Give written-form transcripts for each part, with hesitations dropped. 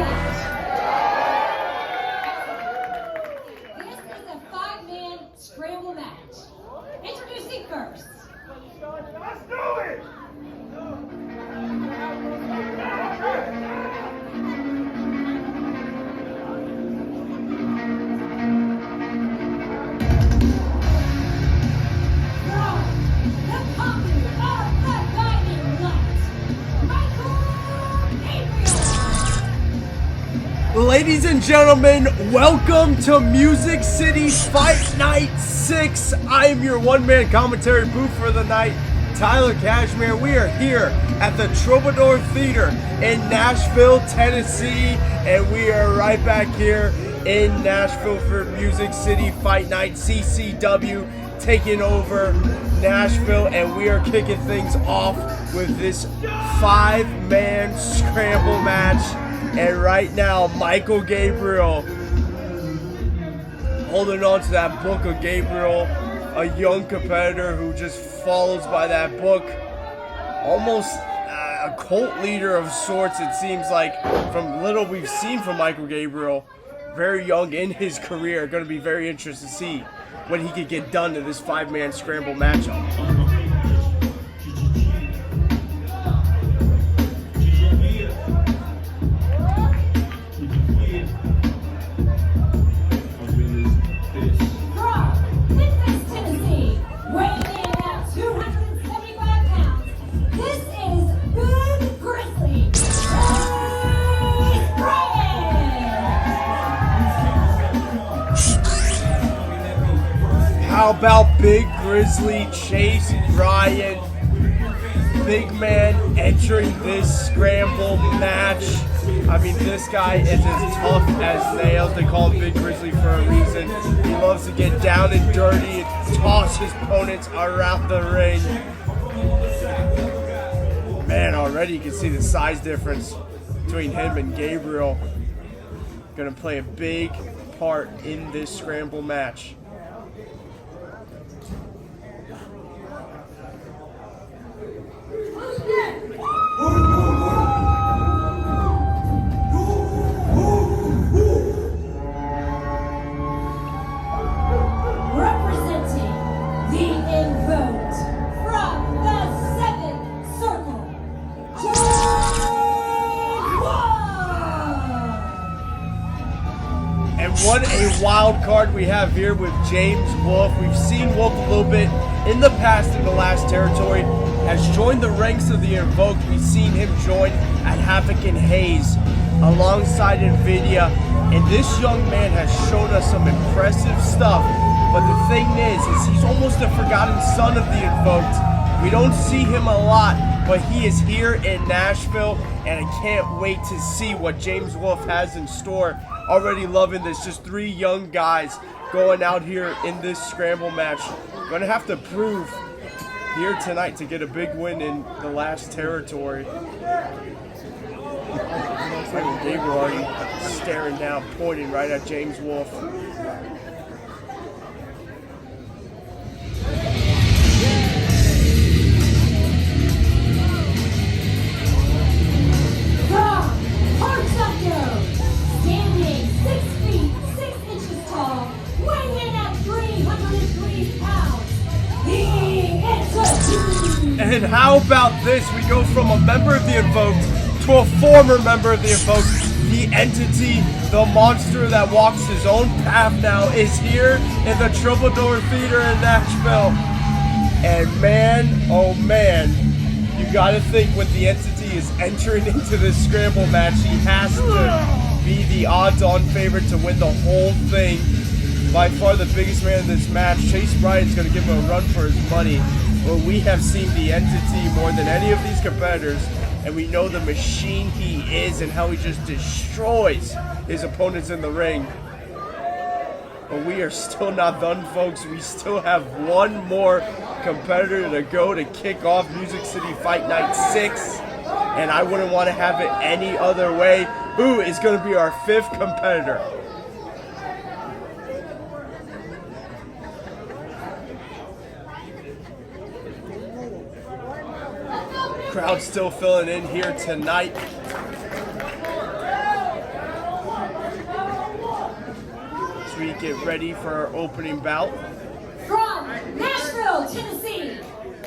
match. This is a 5-man scramble match. Introducing first. Let's do it! Ladies and gentlemen, welcome to Music City Fight Night 6. I am your one-man commentary booth for the night, Tyler Cashmere. We are here at the Troubadour Theater in Nashville, Tennessee, and we are right back here in Nashville for Music City Fight Night. CCW taking over Nashville, and we are kicking things off with this 5-man scramble match. And right now, Michael Gabriel holding on to that book of Gabriel, a young competitor who just follows by that book. Almost a cult leader of sorts, it seems like, from little we've seen from Michael Gabriel. Very young in his career. Going to be very interesting to see what he could get done in this 5-man scramble matchup. How about Big Grizzly Chase Bryant? Big man entering this scramble match. I mean, this guy is as tough as nails. They call him Big Grizzly for a reason. He loves to get down and dirty and toss his opponents around the ring. Man, already you can see the size difference between him and Gabriel. Gonna play a big part in this scramble match. Representing the invoked from the 7th Circle, And what a wild card we have here with James Wolf. We've seen Wolf a little bit in the past in the last territory. Has joined the ranks of the Invoked. We've seen him join at Havoc and Hayes alongside NVIDIA. And this young man has shown us some impressive stuff. But the thing is he's almost a forgotten son of the Invoked. We don't see him a lot, but he is here in Nashville, and I can't wait to see what James Wolf has in store. Already loving this, just 3 young guys going out here in this scramble match. Gonna have to prove here tonight to get a big win in the last territory. Gabriel already staring down, pointing right at James Wolf. standing 6 feet 6 inches tall, weighing in at 303 pounds. The Entity. And how about this? We go from a member of the Invoked to a former member of the Invoked. The Entity, the monster that walks his own path now, is here in the Troubadour Theater in Nashville. And man, oh man, you gotta think when the Entity is entering into this scramble match, he has to be the odds-on favorite to win the whole thing. By far the biggest man in this match. Chase Bryant's gonna give him a run for his money. But we have seen the Entity more than any of these competitors, and we know the machine he is and how he just destroys his opponents in the ring. But we are still not done, folks. We still have one more competitor to go to kick off Music City Fight Night 6. And I wouldn't want to have it any other way. Who is going to be our 5th competitor? Crowd still filling in here tonight. as we get ready for our opening bout. From Nashville, Tennessee,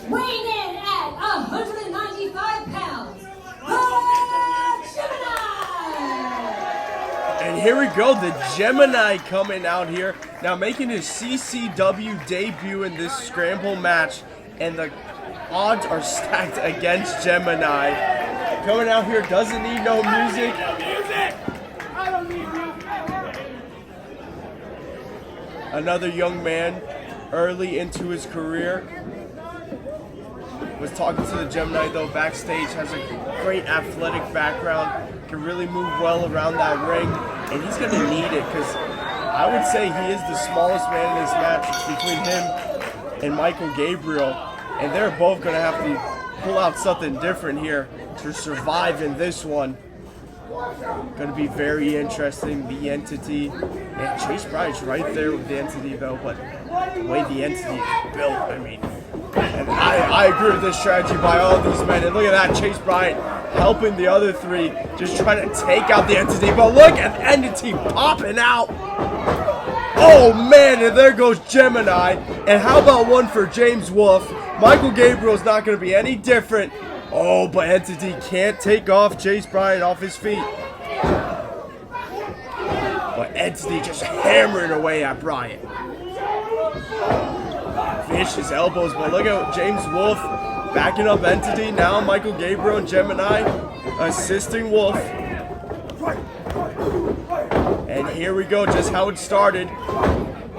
weighing in at 195 pounds, the Gemini! And here we go, the Gemini coming out here. Now making his CCW debut in this scramble match. And the odds are stacked against Gemini. Coming out here, doesn't need no music. Another young man, early into his career. Was talking to the Gemini though backstage, has a great athletic background, can really move well around that ring, and he's going to need it because I would say he is the smallest man in this match between him and Michael Gabriel, and they're both going to have to pull out something different here to survive in this one. Going to be very interesting, the Entity, and Chase Bryant's right there with the Entity though, but the way the Entity is built, I mean, and I agree with this strategy by all of these men. And look at that, Chase Bryant helping the other three, just trying to take out the Entity. But look at the Entity popping out. Oh man, and there goes Gemini. And how about one for James Wolfe? Michael Gabriel's not going to be any different. Oh, but Entity can't take off Chase Bryant off his feet. But Entity just hammering away at Bryant. Vicious elbows, but look at James Wolfe backing up Entity. Now Michael Gabriel and Gemini assisting Wolfe. And here we go, just how it started.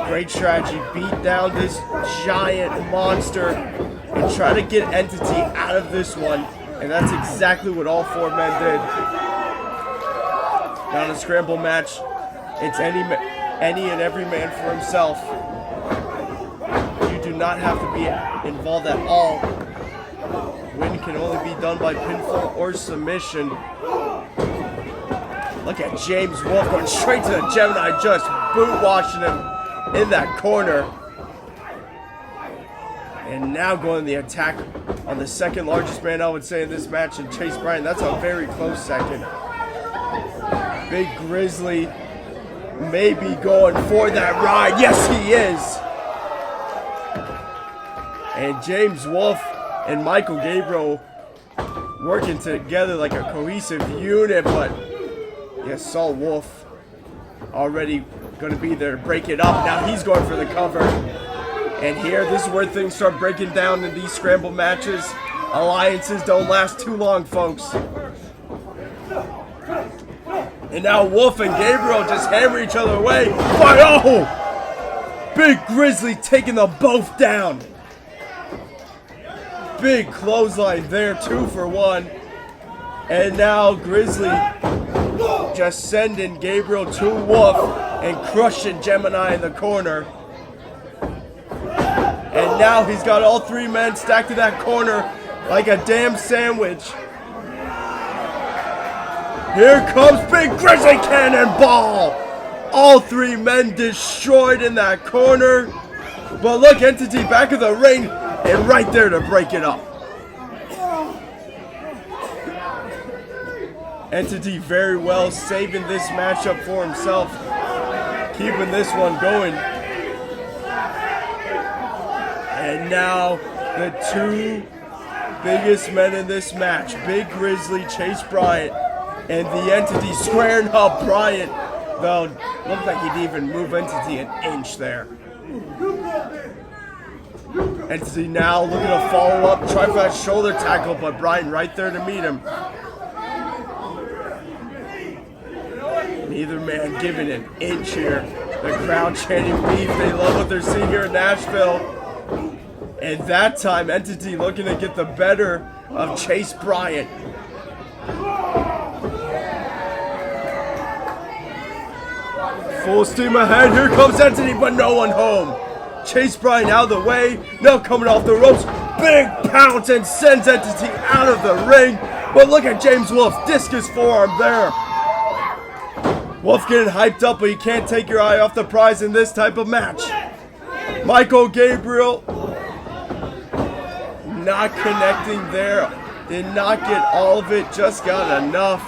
Great strategy, beat down this giant monster and try to get Entity out of this one. And that's exactly what all four men did. Now in a scramble match, it's any and every man for himself. Do not have to be involved at all. Win can only be done by pinfall or submission. Look at James Wolfe going straight to the Gemini, just boot washing him in that corner. And now going the attack on the second largest man, I would say, in this match, and Chase Bryant. That's a very close second. Big Grizzly may be going for that ride. Yes, he is. And James Wolfe and Michael Gabriel working together like a cohesive unit, but you saw Wolfe already going to be there to break it up. Now he's going for the cover. And here, this is where things start breaking down in these scramble matches. Alliances don't last too long, folks. And now Wolfe and Gabriel just hammer each other away. But oh! Big Grizzly taking them both down. Big clothesline there, 2 for 1. And now Grizzly just sending Gabriel to Wolfe and crushing Gemini in the corner. And now he's got all 3 men stacked in that corner like a damn sandwich. Here comes Big Grizzly Cannonball. All 3 men destroyed in that corner. But look, Entity back of the ring. And right there to break it up. Entity very well saving this matchup for himself. Keeping this one going. And now the 2 biggest men in this match. Big Grizzly, Chase Bryant, and the Entity squaring up Bryant. Though, looked like he'd even move Entity an inch there. Entity now looking to follow up, try for that shoulder tackle, but Bryant right there to meet him. Neither man giving an inch here. The crowd chanting beef. They love what they're seeing here in Nashville. And that time, Entity looking to get the better of Chase Bryant. Full steam ahead. Here comes Entity, but no one home. Chase Bryant out of the way, now coming off the ropes, big pounce and sends Entity out of the ring. But look at James Wolfe, discus forearm there. Wolfe getting hyped up, but you can't take your eye off the prize in this type of match. Michael Gabriel not connecting there, did not get all of it, just got enough.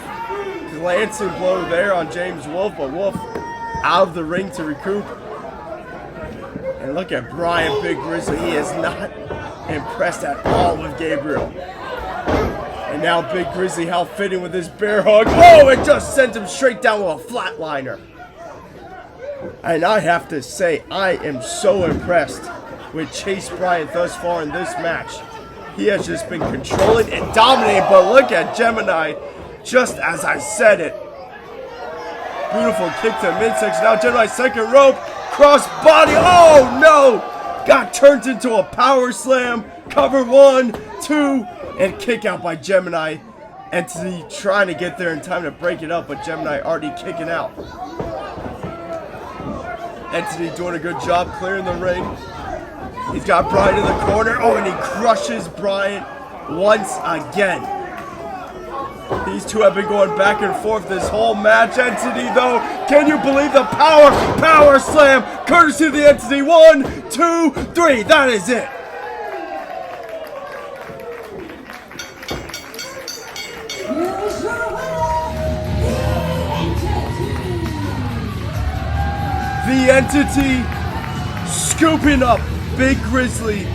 Glancing blow there on James Wolfe, but Wolfe out of the ring to recoup. And look at Brian Big Grizzly. He is not impressed at all with Gabriel. And now Big Grizzly, how fitting with his bear hug. Oh, it just sent him straight down with a flatliner. And I have to say, I am so impressed with Chase Bryant thus far in this match. He has just been controlling and dominating, but look at Gemini, just as I said it. Beautiful kick to midsection. Now Gemini second rope, cross body. Oh no! Got turned into a power slam. Cover 1, 2, and kick out by Gemini. Entity trying to get there in time to break it up, but Gemini already kicking out. Entity doing a good job clearing the ring. He's got Bryant in the corner. Oh, and he crushes Bryant once again. These two have been going back and forth this whole match. Entity, though, can you believe the power slam, courtesy of the Entity. 1, 2, 3. That is it. Here's your The Entity scooping up Big Grizzly,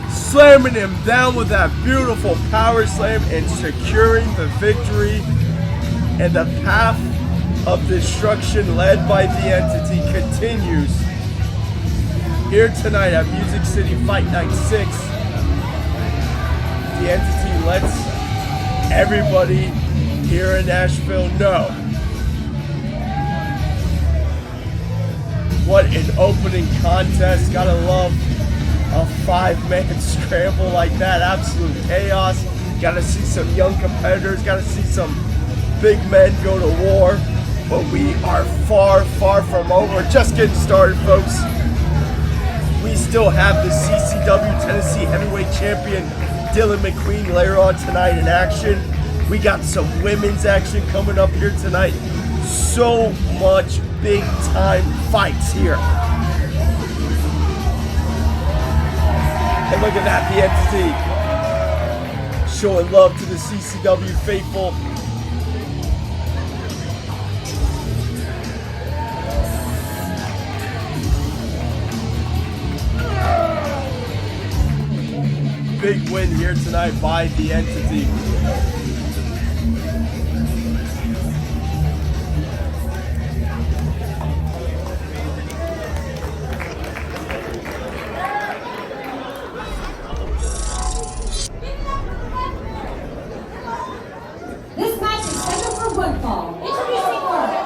slamming him down with that beautiful power slam and securing the victory. And the path of destruction led by the Entity continues here tonight at Music City Fight Night 6. The Entity lets everybody here in Nashville know what an opening contest. Gotta love a 5-man scramble like that. Absolute chaos. Gotta see some young competitors. Gotta see some big men go to war. But we are far, far from over. Just getting started, folks. We still have the CCW Tennessee Heavyweight Champion Dillon McQueen later on tonight in action. We got some women's action coming up here tonight. So much big time fights here. And look at that, the Entity showing love to the CCW faithful. Big win here tonight by the Entity. This match is scheduled for one fall. Introducing first.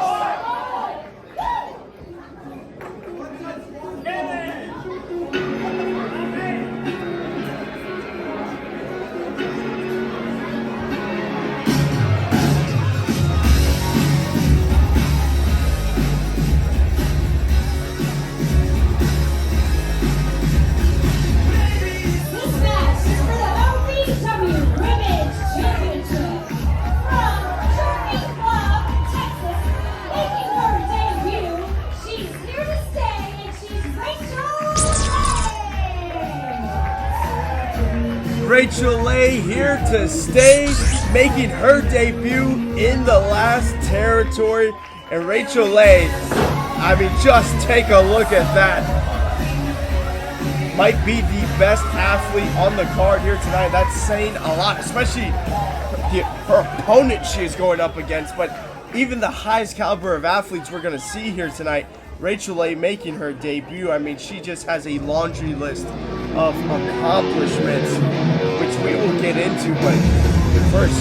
This match is for the OVW Women's Championship. From Journey Club, Texas, making her debut. She's here to stay, and she's Rachel Lay here to stay, making her debut in the last territory. And Rachel Lay, I mean, just take a look at that. Might be the best athlete on the card here tonight. That's saying a lot, especially her opponent she is going up against. But even the highest caliber of athletes we're going to see here tonight, Rachel Lay making her debut. I mean, she just has a laundry list of accomplishments, which we will get into. But first,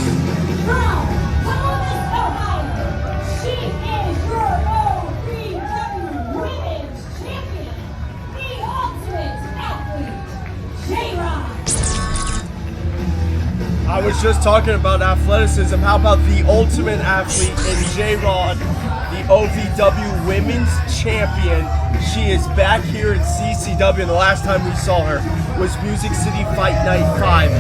from Columbus, Ohio. She is your OVW Women's Champion, the ultimate athlete, J-Rod. I was just talking about athleticism. How about the ultimate athlete in J-Rod, the OVW Women's Champion? She is back here in CCW, and the last time we saw her was Music City Fight Night 5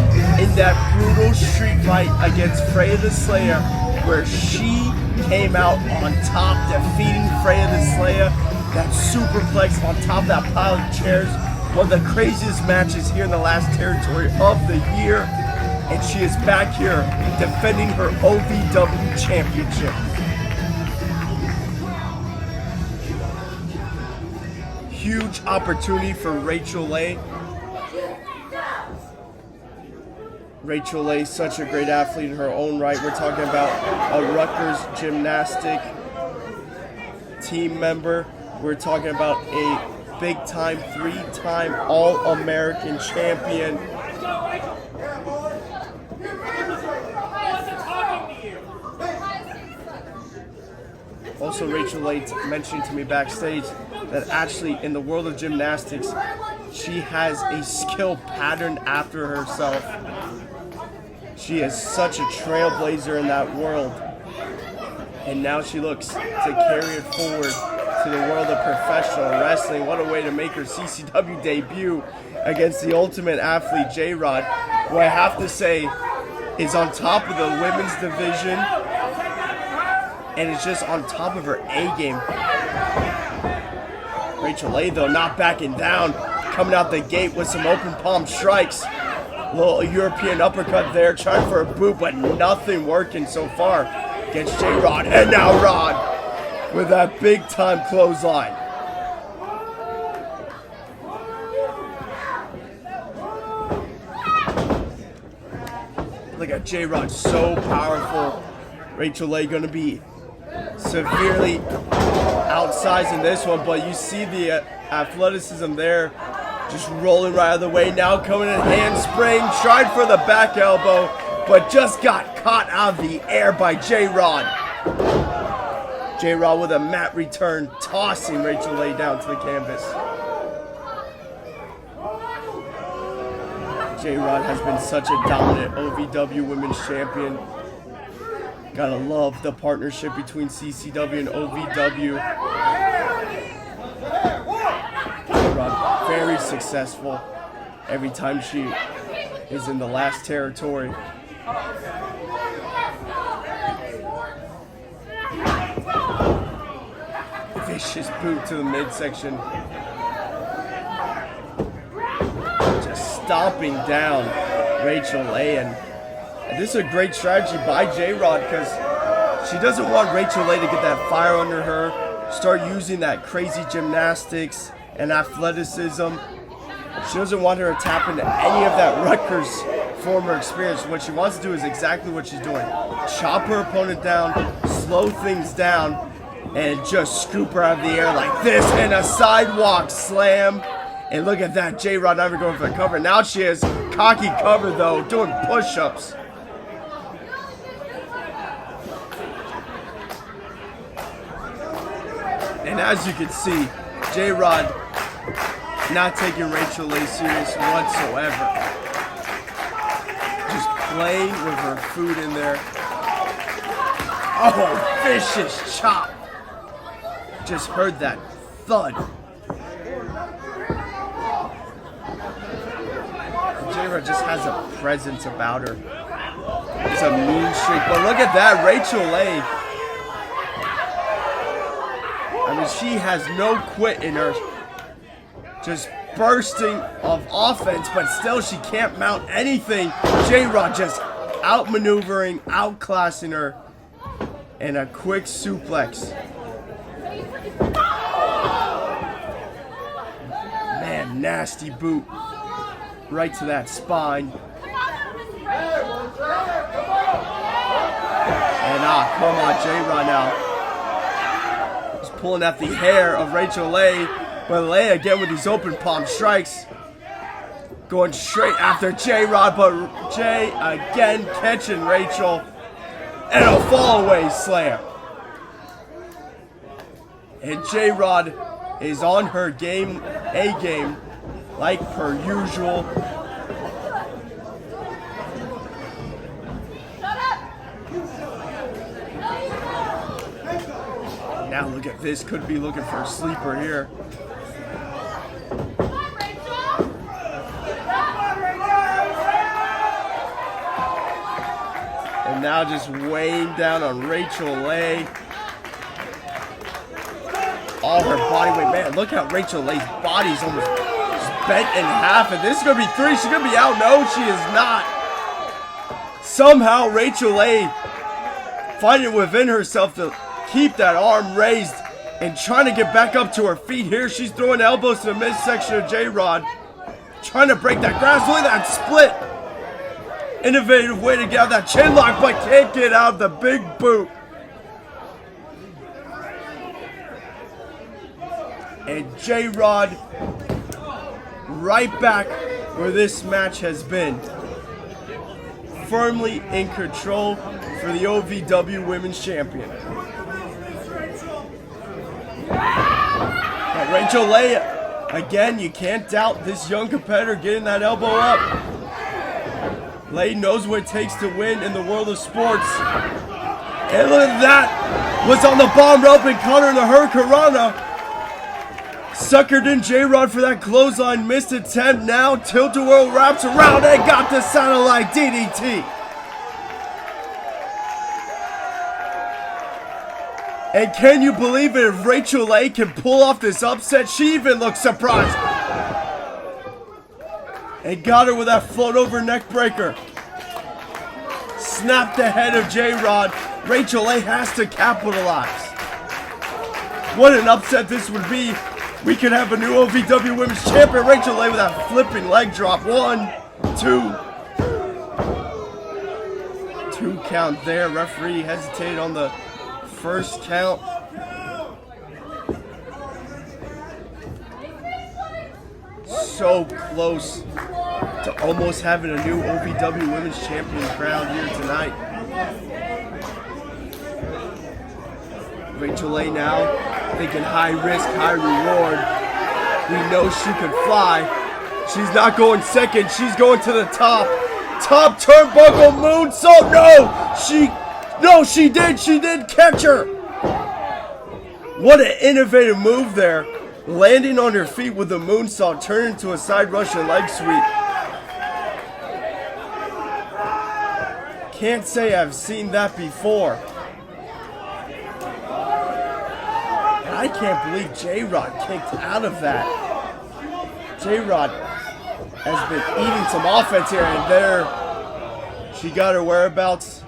in that brutal street fight against Freya the Slayer, where she came out on top, defeating Freya the Slayer. That superplex on top of that pile of chairs. One of the craziest matches here in the last territory of the year. And she is back here defending her OVW championship. huge opportunity for Rachel Leigh. Rachel Leigh, such a great athlete in her own right. We're talking about a Rutgers gymnastic team member. We're talking about a big-time, 3-time All-American champion. Also, Rachel Leigh mentioned to me backstage that actually in the world of gymnastics, she has a skill patterned after herself. She is such a trailblazer in that world. And now she looks to carry it forward to the world of professional wrestling. What a way to make her CCW debut against the ultimate athlete, J-Rod, who I have to say is on top of the women's division and is just on top of her A-game. Rachel Leigh, though, not backing down, coming out the gate with some open palm strikes. Little European uppercut there, trying for a boot, but nothing working so far against J-Rod. And now Rod with that big-time clothesline. Look at J-Rod, so powerful. Rachel Leigh going to be severely outsized in this one, but you see the athleticism there. Just rolling right out of the way. Now coming in handspring. Tried for the back elbow, but just got caught out of the air by J-Rod. J-Rod with a mat return, tossing Rachel Leigh down to the canvas. J-Rod has been such a dominant OVW Women's Champion. Gotta love the partnership between CCW and OVW. J-Rod, very successful every time she is in the last territory. Vicious boot to the midsection. Just stomping down Rachel Leigh. And this is a great strategy by J-Rod because she doesn't want Rachel Leigh to get that fire under her, start using that crazy gymnastics and athleticism. She doesn't want her to tap into any of that Rutgers former experience. What she wants to do is exactly what she's doing. Chop her opponent down, slow things down, and just scoop her out of the air like this, and a sidewalk slam. And look at that, J-Rod never going for the cover. Now she has cocky cover though, doing push-ups. And as you can see, J-Rod not taking Rachel Leigh serious whatsoever. Just playing with her food in there. Oh, vicious chop. Just heard that thud. J-Rod just has a presence about her. It's a mean streak. But look at that, Rachel Leigh. I mean, she has no quit in her. Just bursting of offense, but still she can't mount anything. J-Rod just outmaneuvering, outclassing her. And a quick suplex. Man, nasty boot. Right to that spine. And come on, J-Rod now. He's pulling at the hair of Rachel Leigh. But Leigh again with these open palm strikes. Going straight after J-Rod, but Jay again catching Rachel. And a fall away slam. And J-Rod is on her game, A game, like per usual. Now look at this, could be looking for a sleeper here. And now just weighing down on Rachel Leigh. All her body weight. Man, look how Rachel Leigh's body's almost just bent in half. And this is going to be 3. She's going to be out. No, she is not. Somehow Rachel Leigh finding within herself to keep that arm raised and trying to get back up to her feet here. She's throwing elbows to the midsection of J-Rod. Trying to break that grasp. Look at that split. Innovative way to get out of that chin lock, but can't get out of the big boot. And J-Rod right back where this match has been. Firmly in control for the OVW Women's Champion. But Rachel Leigh, again, you can't doubt this young competitor getting that elbow up. Leigh knows what it takes to win in the world of sports. And look at that. Was on the bottom rope and caught her in the Hurricanrana. Suckered in J-Rod for that clothesline. Missed attempt. Now tilt-a-whirl wraps around and got the satellite DDT. And can you believe it, if Rachel Leigh can pull off this upset? She even looks surprised. And got her with that float over neck breaker. Snapped the head of J-Rod. Rachel Leigh has to capitalize. What an upset this would be. We could have a new OVW Women's Champion. Rachel Leigh with that flipping leg drop. 1, 2. 2 count there. Referee hesitated on the first count. So close to almost having a new OVW Women's Champion crowned here tonight. Rachel Leigh now thinking high risk, high reward. We know she can fly. She's not going second. She's going to the top. Top turnbuckle moonsault. No, she did. She did catch her. What an innovative move there. Landing on her feet with a moonsault, turning into a side Russian leg sweep. Can't say I've seen that before. I can't believe J-Rod kicked out of that. J-Rod has been eating some offense here, and there she got her whereabouts.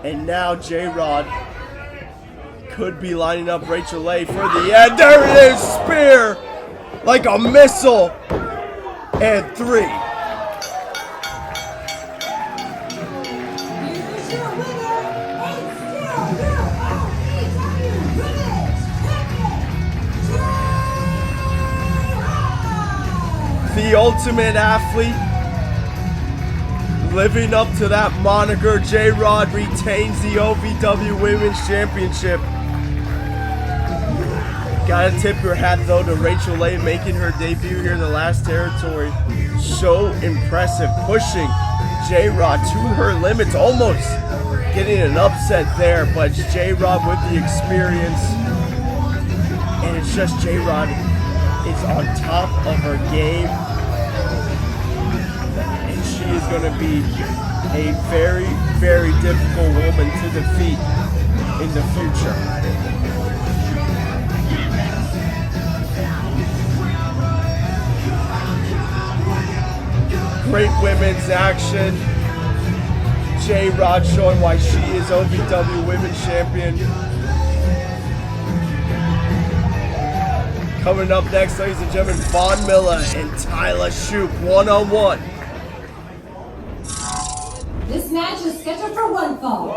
And now J-Rod could be lining up Rachel Leigh for the end. There it is, spear like a missile. And 3. Here's your winner, and still your OVW Women's Champion, J-Rod. The ultimate athlete, living up to that moniker. J-Rod retains the OVW Women's Championship. Gotta tip your hat though to Rachel Leigh making her debut here in the last territory. So impressive, pushing J-Rod to her limits, almost getting an upset there, but J-Rod with the experience. And it's just J-Rod is on top of her game. And she is going to be a very, very difficult woman to defeat in the future. Great women's action. J-Rod showing why she is OVW Women's Champion. Coming up next, ladies and gentlemen, Von Miller and Tyler Shoop, 1-on-1. This match is scheduled for one fall.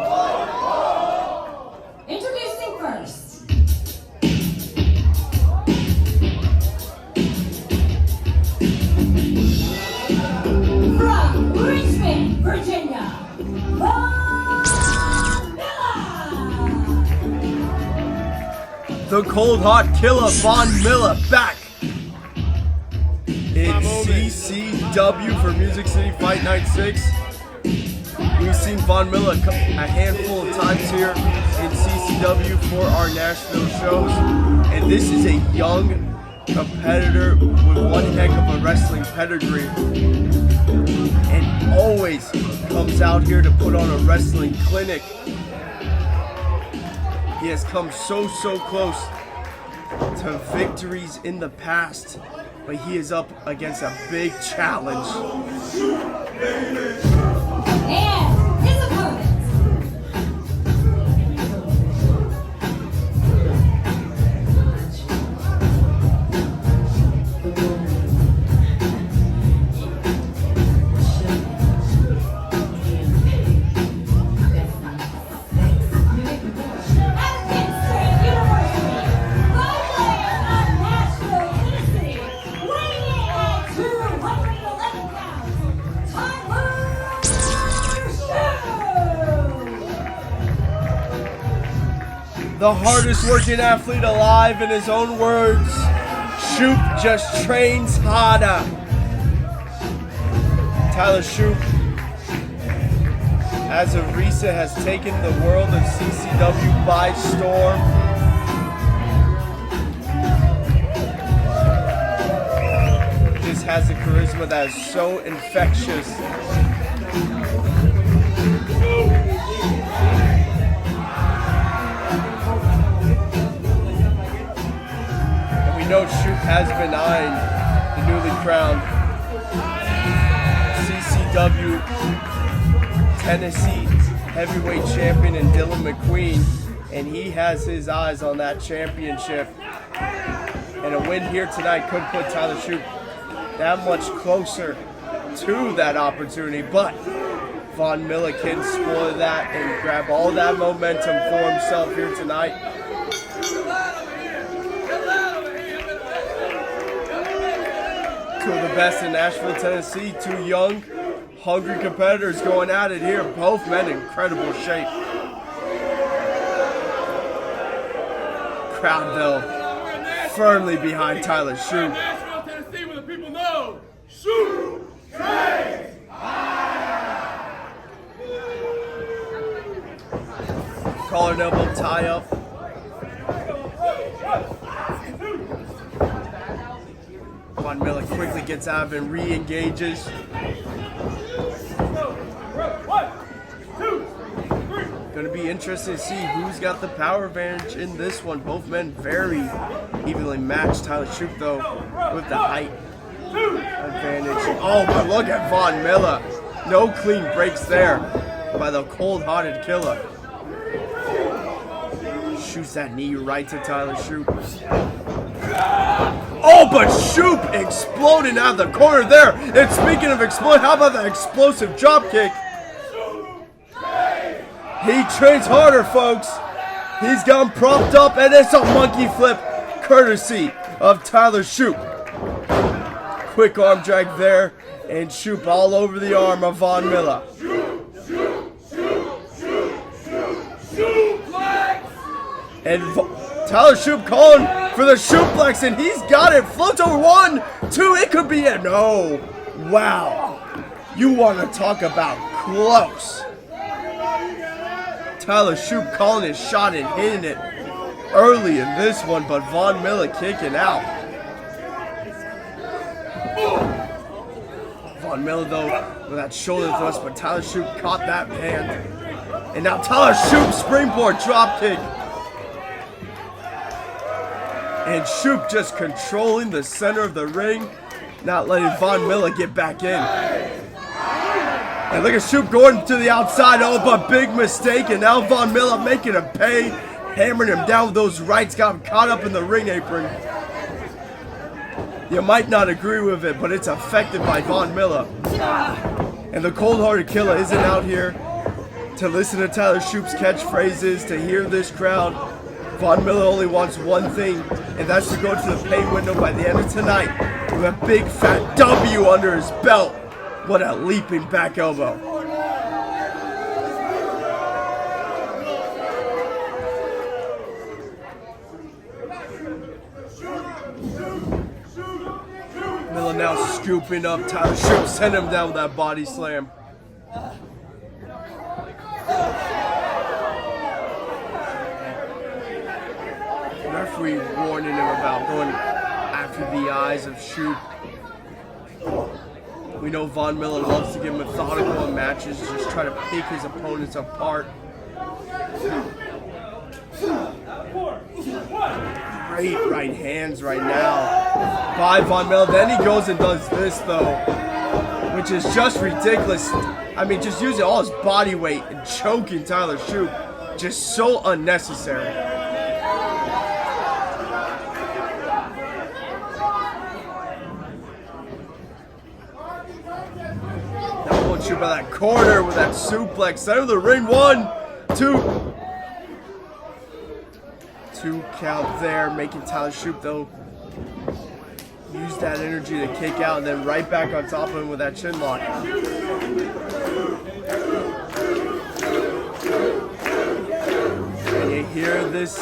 Introducing first. From Richmond, Virginia, Von Miller. The cold hot killer Von Miller back in CCW for Music City Fight Night 6. We've seen Von Miller a handful of times here in CCW for our Nashville shows. And this is a young competitor with one heck of a wrestling pedigree. And always comes out here to put on a wrestling clinic. He has come so close to victories in the past, but he is up against a big challenge. And his opponent. the hardest working athlete alive, in his own words. Shoop just trains harder. Tyler Shoop, as of recent, has taken the world of CCW by storm. Just has a charisma that is so infectious. And we know Shoop has been eyeing the newly crowned CCW Tennessee heavyweight champion in Dillon McQueen, and he has his eyes on that championship. And a win here tonight could put Tyler Shoop that much closer to that opportunity, but Von Miller can spoil that and grab all that momentum for himself here tonight. Two of the best in Nashville, Tennessee, two young, hungry competitors going at it here. Both men in incredible shape. Crowd, though, firmly behind Tyler Shoop. Nashville, Tennessee, where the people know. Shoop! Collar and elbow tie up. Von Miller quickly gets out of it and re-engages. Going to be interesting to see who's got the power advantage in this one. Both men very evenly matched. Tyler Shoop, though, with the height advantage. Oh, but look at Von Miller. No clean breaks there by the cold-hearted killer. Shoots that knee right to Tyler Shoop. Oh, but Shoop exploding out of the corner there. And speaking of explode, how about that explosive drop kick? He trains harder, folks. He's got him propped up, and it's a monkey flip, courtesy of Tyler Shoop. Quick arm drag there, and Shoop all over the arm of Von Miller. And Tyler Shoop calling for the Shooplex, and he's got it. Floats over 1, 2, it could be it. No. Wow. You want to talk about close. Tyler Shoop calling his shot and hitting it early in this one, but Von Miller kicking out. Von Miller, though, with that shoulder thrust, but Tyler Shoop caught that hand. And now Tyler Shoop springboard drop kick. And Shoop just controlling the center of the ring, not letting Von Miller get back in. And look at Shoop going to the outside. Oh, but big mistake. And now Von Miller making him pay, hammering him down with those rights, got him caught up in the ring apron. You might not agree with it, but it's effective by Von Miller. And the cold-hearted killer isn't out here to listen to Tyler Shoop's catchphrases, to hear this crowd. Von Miller only wants one thing, and that's to go to the pay window by the end of tonight with a big fat W under his belt. What a leaping back elbow. Miller now scooping up Tyler Shoop, send him down with that body slam. Referee warning him about going after the eyes of Shoop. We know Von Miller loves to get methodical in matches, just try to pick his opponents apart. Great right hands right now by Von Miller. Then he goes and does this, though, which is just ridiculous. I mean, just using all his body weight and choking Tyler Shoop. Just so unnecessary. Shoop by that corner with that suplex. Center of the ring. 1, 2. 2 count there, making Tyler Shoop, though, use that energy to kick out, and then right back on top of him with that chin lock. And you hear this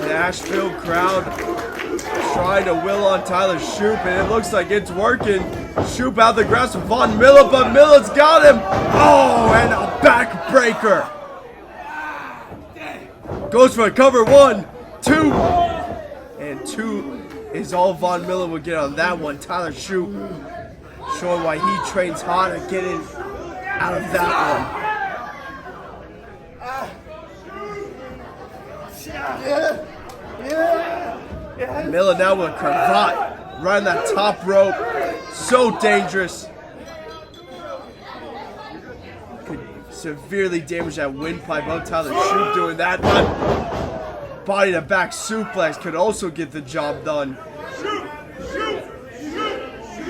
Nashville crowd trying to will on Tyler Shoop, and it looks like it's working. Shoop out the grasp of Von Miller, but Miller's got him. Oh, and a backbreaker. Goes for a cover, 1, 2, and 2 is all Von Miller will get on that one. Tyler Shoop showing why he trains hard at getting out of that one. Miller now with a cravat right on that top rope. So dangerous. Could severely damage that windpipe of Tyler Shoop doing that, but body to back suplex could also get the job done.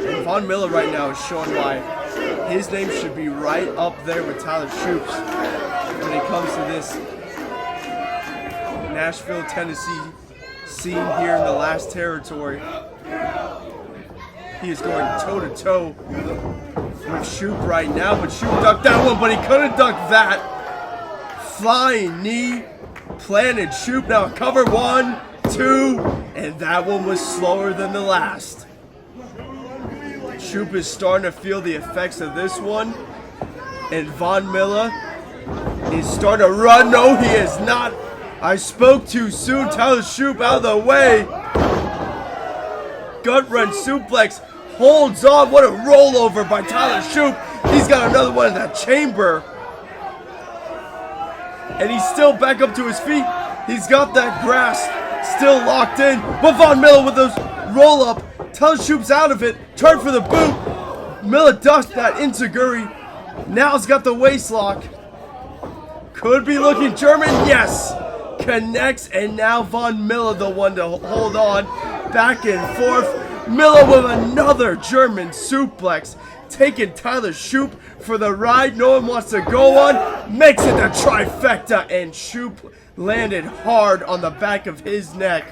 And Von Miller right now is showing why his name should be right up there with Tyler Shoop's when it comes to this Nashville, Tennessee scene here in the last territory. He is going toe-to-toe with Shoop right now, but Shoop ducked that one, but he couldn't duck that. Flying knee planted. Shoop now cover, 1, 2, and that one was slower than the last. Shoop is starting to feel the effects of this one, and Von Miller is starting to run. No, he is not. I spoke too soon. Tyler Shoop out of the way. Gut wrench suplex, holds on. What a rollover by Tyler Shoop. He's got another one in that chamber. And he's still back up to his feet. He's got that grasp still locked in. But Von Miller with those roll up. Tyler Shoop's out of it. Turn for the boot. Miller ducks that enziguri. Now he's got the waist lock. Could be looking German. Yes. Connects, and now Von Miller the one to hold on. Back and forth. Miller with another German suplex. Taking Tyler Shoop for the ride no one wants to go on. Makes it the trifecta, and Shoop landed hard on the back of his neck.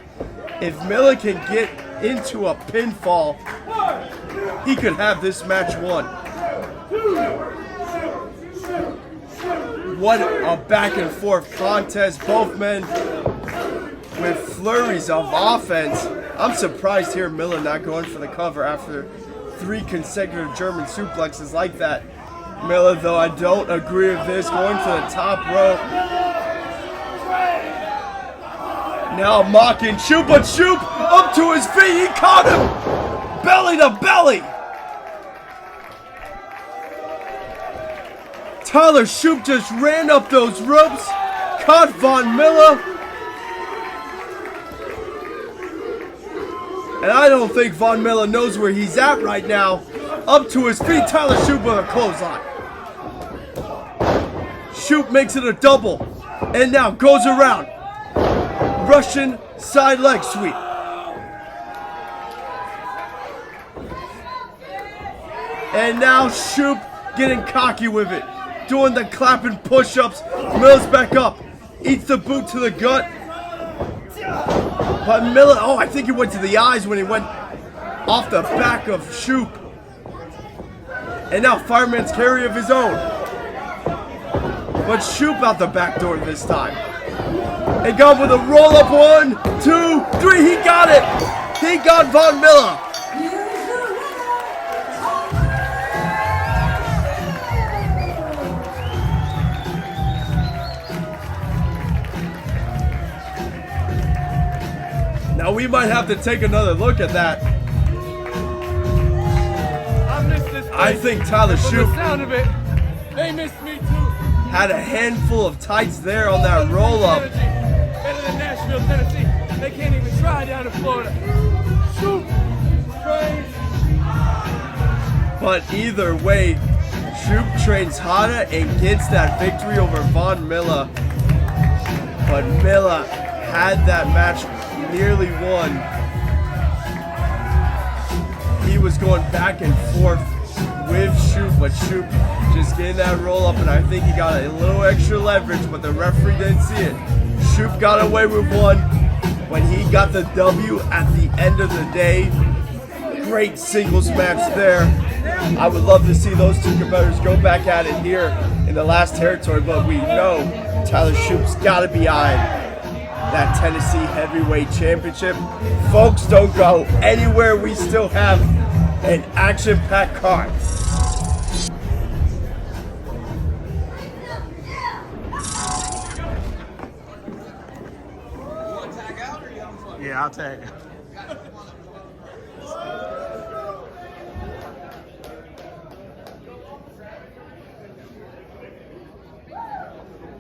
If Miller can get into a pinfall, he could have this match won. What a back and forth contest. Both men with flurries of offense. I'm surprised here Miller not going for the cover after 3 consecutive German suplexes like that. Miller, though, I don't agree with this. Going for the top rope. Now mocking Shoop, but Shoop up to his feet. He caught him belly to belly. Tyler Shoop just ran up those ropes, caught Von Miller. And I don't think Von Miller knows where he's at right now. Up to his feet, Tyler Shoop with a clothesline. Shoop makes it a double, and now goes around. Russian side leg sweep. And now Shoop getting cocky with it. Doing the clapping push-ups. Miller's back up. Eats the boot to the gut. But Miller, oh, I think he went to the eyes when he went off the back of Shoop. And now fireman's carry of his own. But Shoop out the back door this time. And got with a roll-up, 1, 2, 3. He got it. He got Von Miller. Now we might have to take another look at that. I think Tyler Shoop Sound of it. They missed me too. had a handful of tights there on that roll-up. Better than Nashville, Tennessee. They can't even try down in Florida. Shoop. Trains. But either way, Shoop trains harder and gets that victory over Von Miller. But Miller had that match nearly won. He was going back and forth with Shoop, but Shoop just getting that roll up, and I think he got a little extra leverage, but the referee didn't see it. Shoop got away with one when he got the W at the end of the day. Great singles match there. I would love to see those two competitors go back at it here in the last territory, but we know Tyler Shoop's got to be eyed that Tennessee Heavyweight Championship. Folks, don't go anywhere. We still have an action-packed card. Yeah, I'll tag.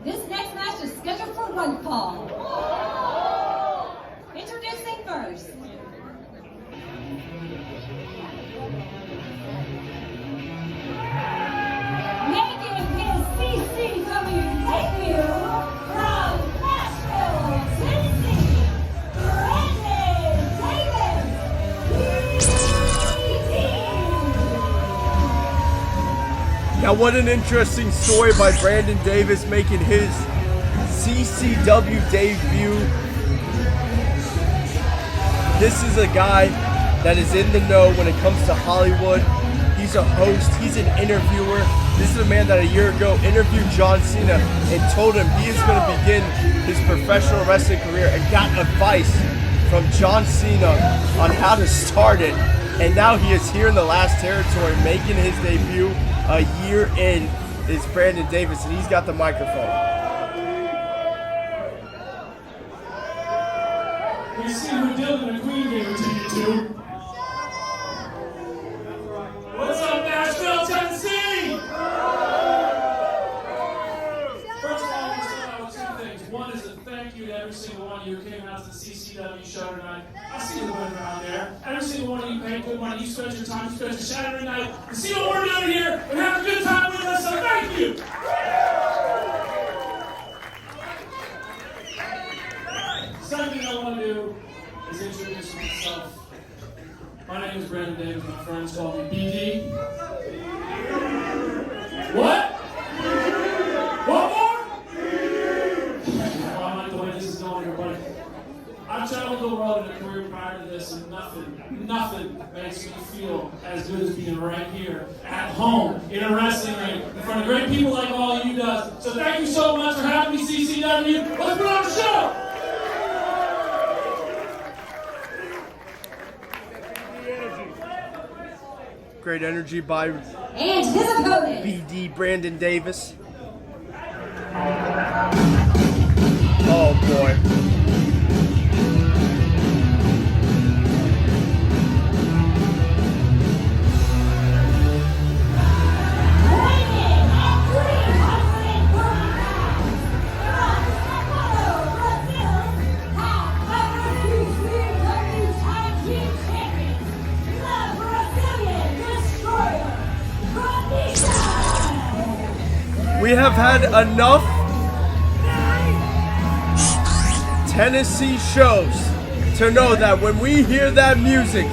This next match is scheduled for one fall. Introducing first. Making his CCW debut from Nashville, Tennessee, Brandon Davis. Now, what an interesting story by Brandon Davis making his CCW debut. This is a guy that is in the know when it comes to Hollywood. He's a host, he's an interviewer. This is a man that a year ago interviewed John Cena and told him he is going to begin his professional wrestling career and got advice from John Cena on how to start it. And now he is here in the last territory making his debut. A year in is Brandon Davis, and he's got the microphone. You see who Dillon and McQueen gave it to you to. What's up, Nashville, Tennessee? First of all, I want to start out with two things. One is a thank you to every single one of you who came out to the CCW show tonight. I see the women around there. Every single one of you paid good money. You spent your time, you spent your Saturday night. You see what we're doing here and have a good time with us, so thank you. Second thing I want to do is introduce myself. My name is Brandon Davis. My friends call me BD. What? What more? Well, I like the way this is going here, buddy. I've traveled the world in a career prior to this, and nothing makes me feel as good as being right here at home in a wrestling ring in front of great people like all of you does. So thank you so much for having me, CCW. Let's put on the show. Great energy by And his opponent. BD Brandon Davis. Oh boy. We have had enough Tennessee shows to know that when we hear that music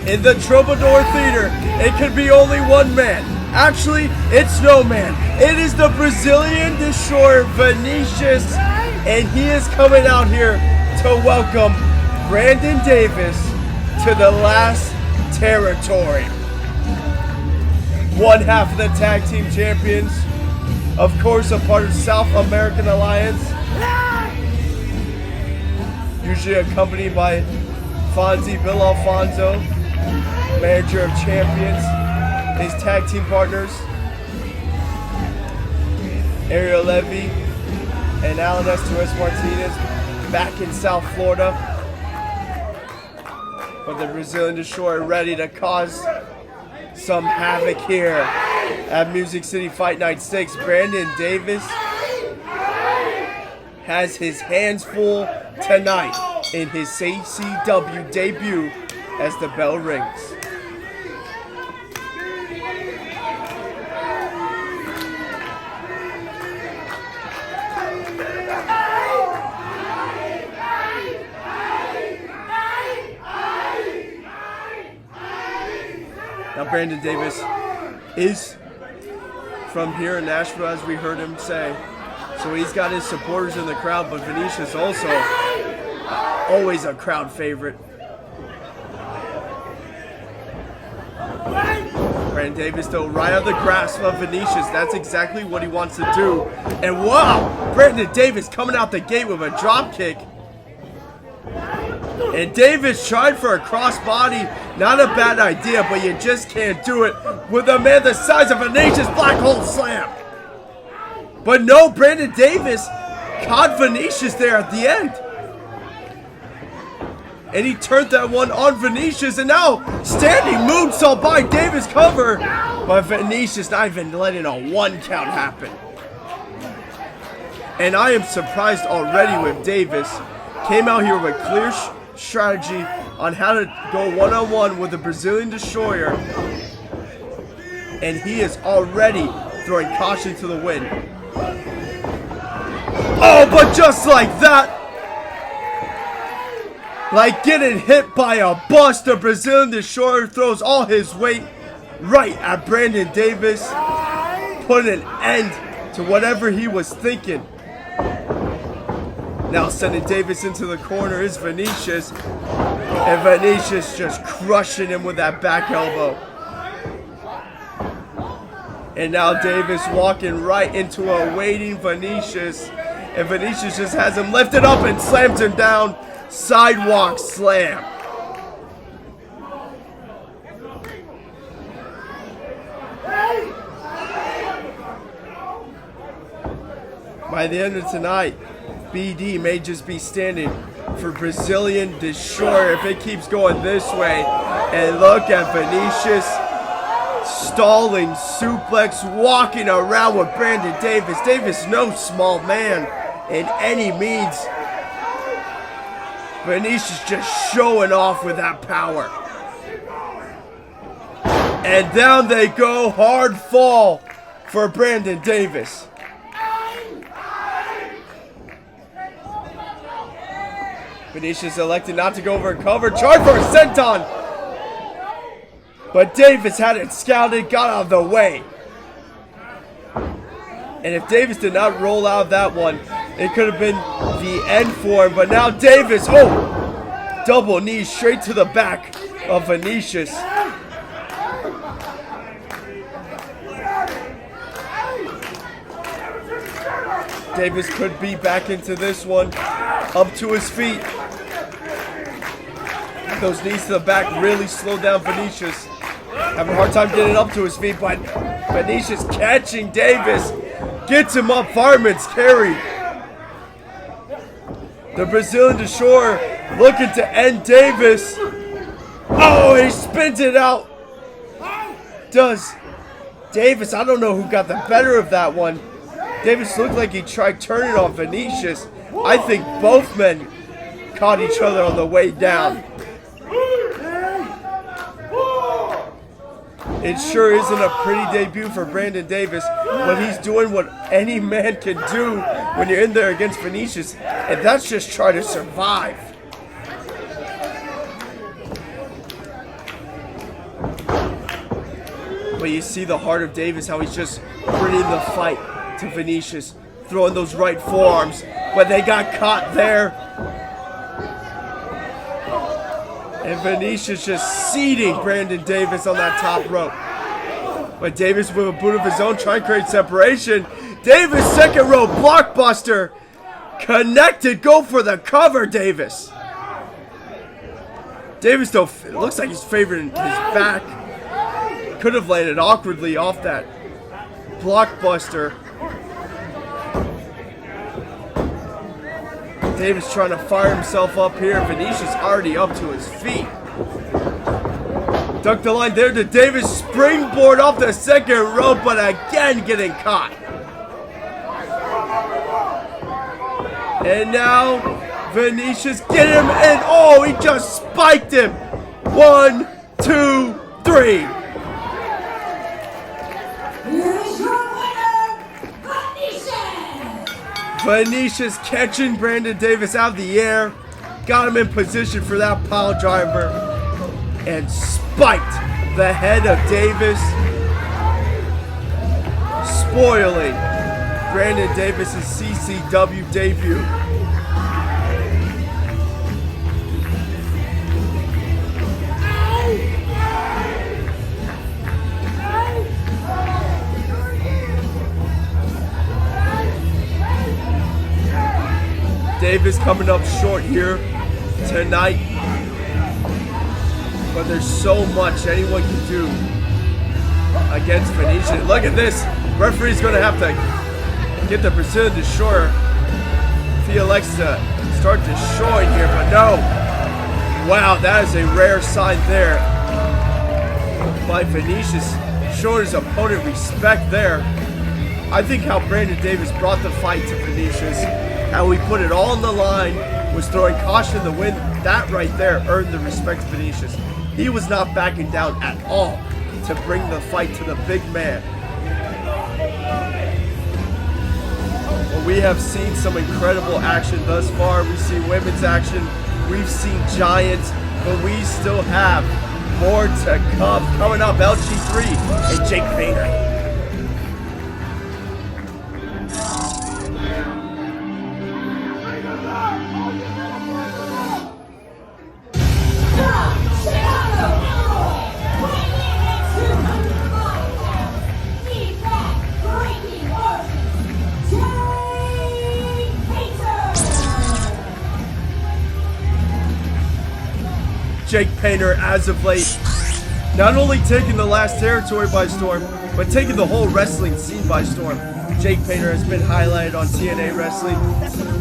in the Troubadour Theater, it could be only one man. Actually, it's no man. It is the Brazilian Destroyer, Venicious, and he is coming out here to welcome Brandon Davis to the last territory. One half of the tag team champions. Of course, a part of South American Alliance. Usually accompanied by Fonzie Villalfonso, manager of champions. His tag team partners, Ariel Levy and Alan Torres Martinez, back in South Florida. But the Brazilian Destroyer ready to cause some havoc here at Music City Fight Night 6. Brandon Davis has his hands full tonight in his CCW debut as the bell rings. Now Brandon Davis is from here in Nashville, as we heard him say. So he's got his supporters in the crowd, but Venicious also always a crowd favorite. Brandon Davis though right out of the grasp of Venicious. That's exactly what he wants to do. And wow, Brandon Davis coming out the gate with a drop kick. And Davis tried for a crossbody. Not a bad idea, but you just can't do it with a man the size of Venicious black hole slam. But no, Brandon Davis caught Venicious there at the end. And he turned that one on Venicious, and now standing moonsault by Davis cover. But Venicious not even letting a 1 count happen. And I am surprised already with Davis. Came out here with clear strategy on how to go one-on-one with the Brazilian Destroyer. And he is already throwing caution to the wind. Oh, but just like that, like getting hit by a bus, the Brazilian Destroyer throws all his weight right at Brandon Davis, putting an end to whatever he was thinking. Now sending Davis into the corner is Venicious, and Venicious just crushing him with that back elbow. And now Davis walking right into a waiting Venicious, and Venicious just has him lifted up and slams him down. Sidewalk slam. By the end of tonight, BD may just be standing for Brazilian Destroyer if it keeps going this way. And look at Venicious stalling suplex, walking around with Brandon Davis. Davis no small man in any means. Venicious just showing off with that power. And down they go, hard fall for Brandon Davis. Venicious elected not to go for a cover, charge for a senton. But Davis had it scouted, got out of the way. And if Davis did not roll out of that one, it could have been the end for him. But now Davis, oh, double knee straight to the back of Venicious. Davis could be back into this one, up to his feet. Those knees to the back really slowed down Venicious. Having a hard time getting up to his feet, but Venicious catching Davis. Gets him up, fireman's carry. The Brazilian Destroyer looking to end Davis. Oh, he spins it out. Does Davis, I don't know who got the better of that one. Davis looked like he tried turning on Venicious. I think both men caught each other on the way down. It sure isn't a pretty debut for Brandon Davis, but he's doing what any man can do when you're in there against Venicious, and that's just try to survive. But you see the heart of Davis, how he's just bringing the fight to Venicious, throwing those right forearms, but they got caught there. And Venicious just seating Brandon Davis on that top rope. But Davis with a boot of his own trying to create separation. Davis second row blockbuster. Connected, go for the cover, Davis. Davis though, it looks like he's favoring his back. Could have landed awkwardly off that blockbuster. Davis trying to fire himself up here. Venicious already up to his feet. Duck the line there to Davis. Springboard off the second rope, but again getting caught. And now Venicious get him, and oh, he just spiked him. 1, 2, 3. Here's your winner, Venicious. Venicious catching Brandon Davis out of the air. Got him in position for that pile driver. And spiked the head of Davis. Spoiling Brandon Davis' CCW debut. Davis coming up short here tonight. But there's so much anyone can do against Venicious. Look at this. Referee's going to have to get the Brazilian destroyer if he elects to start destroying here, but no. Wow, that is a rare sign there by Venicious, showing his opponent respect there. I think how Brandon Davis brought the fight to Venicious, how he put it all on the line, was throwing caution in the wind. That right there earned the respect of Venicious. He was not backing down at all to bring the fight to the big man. Well, we have seen some incredible action thus far. We've seen women's action, we've seen giants, but we still have more to come. Coming up, LG3 and Jake Painter. Jake Painter, as of late, not only taking the last territory by storm, but taking the whole wrestling scene by storm. Jake Painter has been highlighted on TNA Wrestling,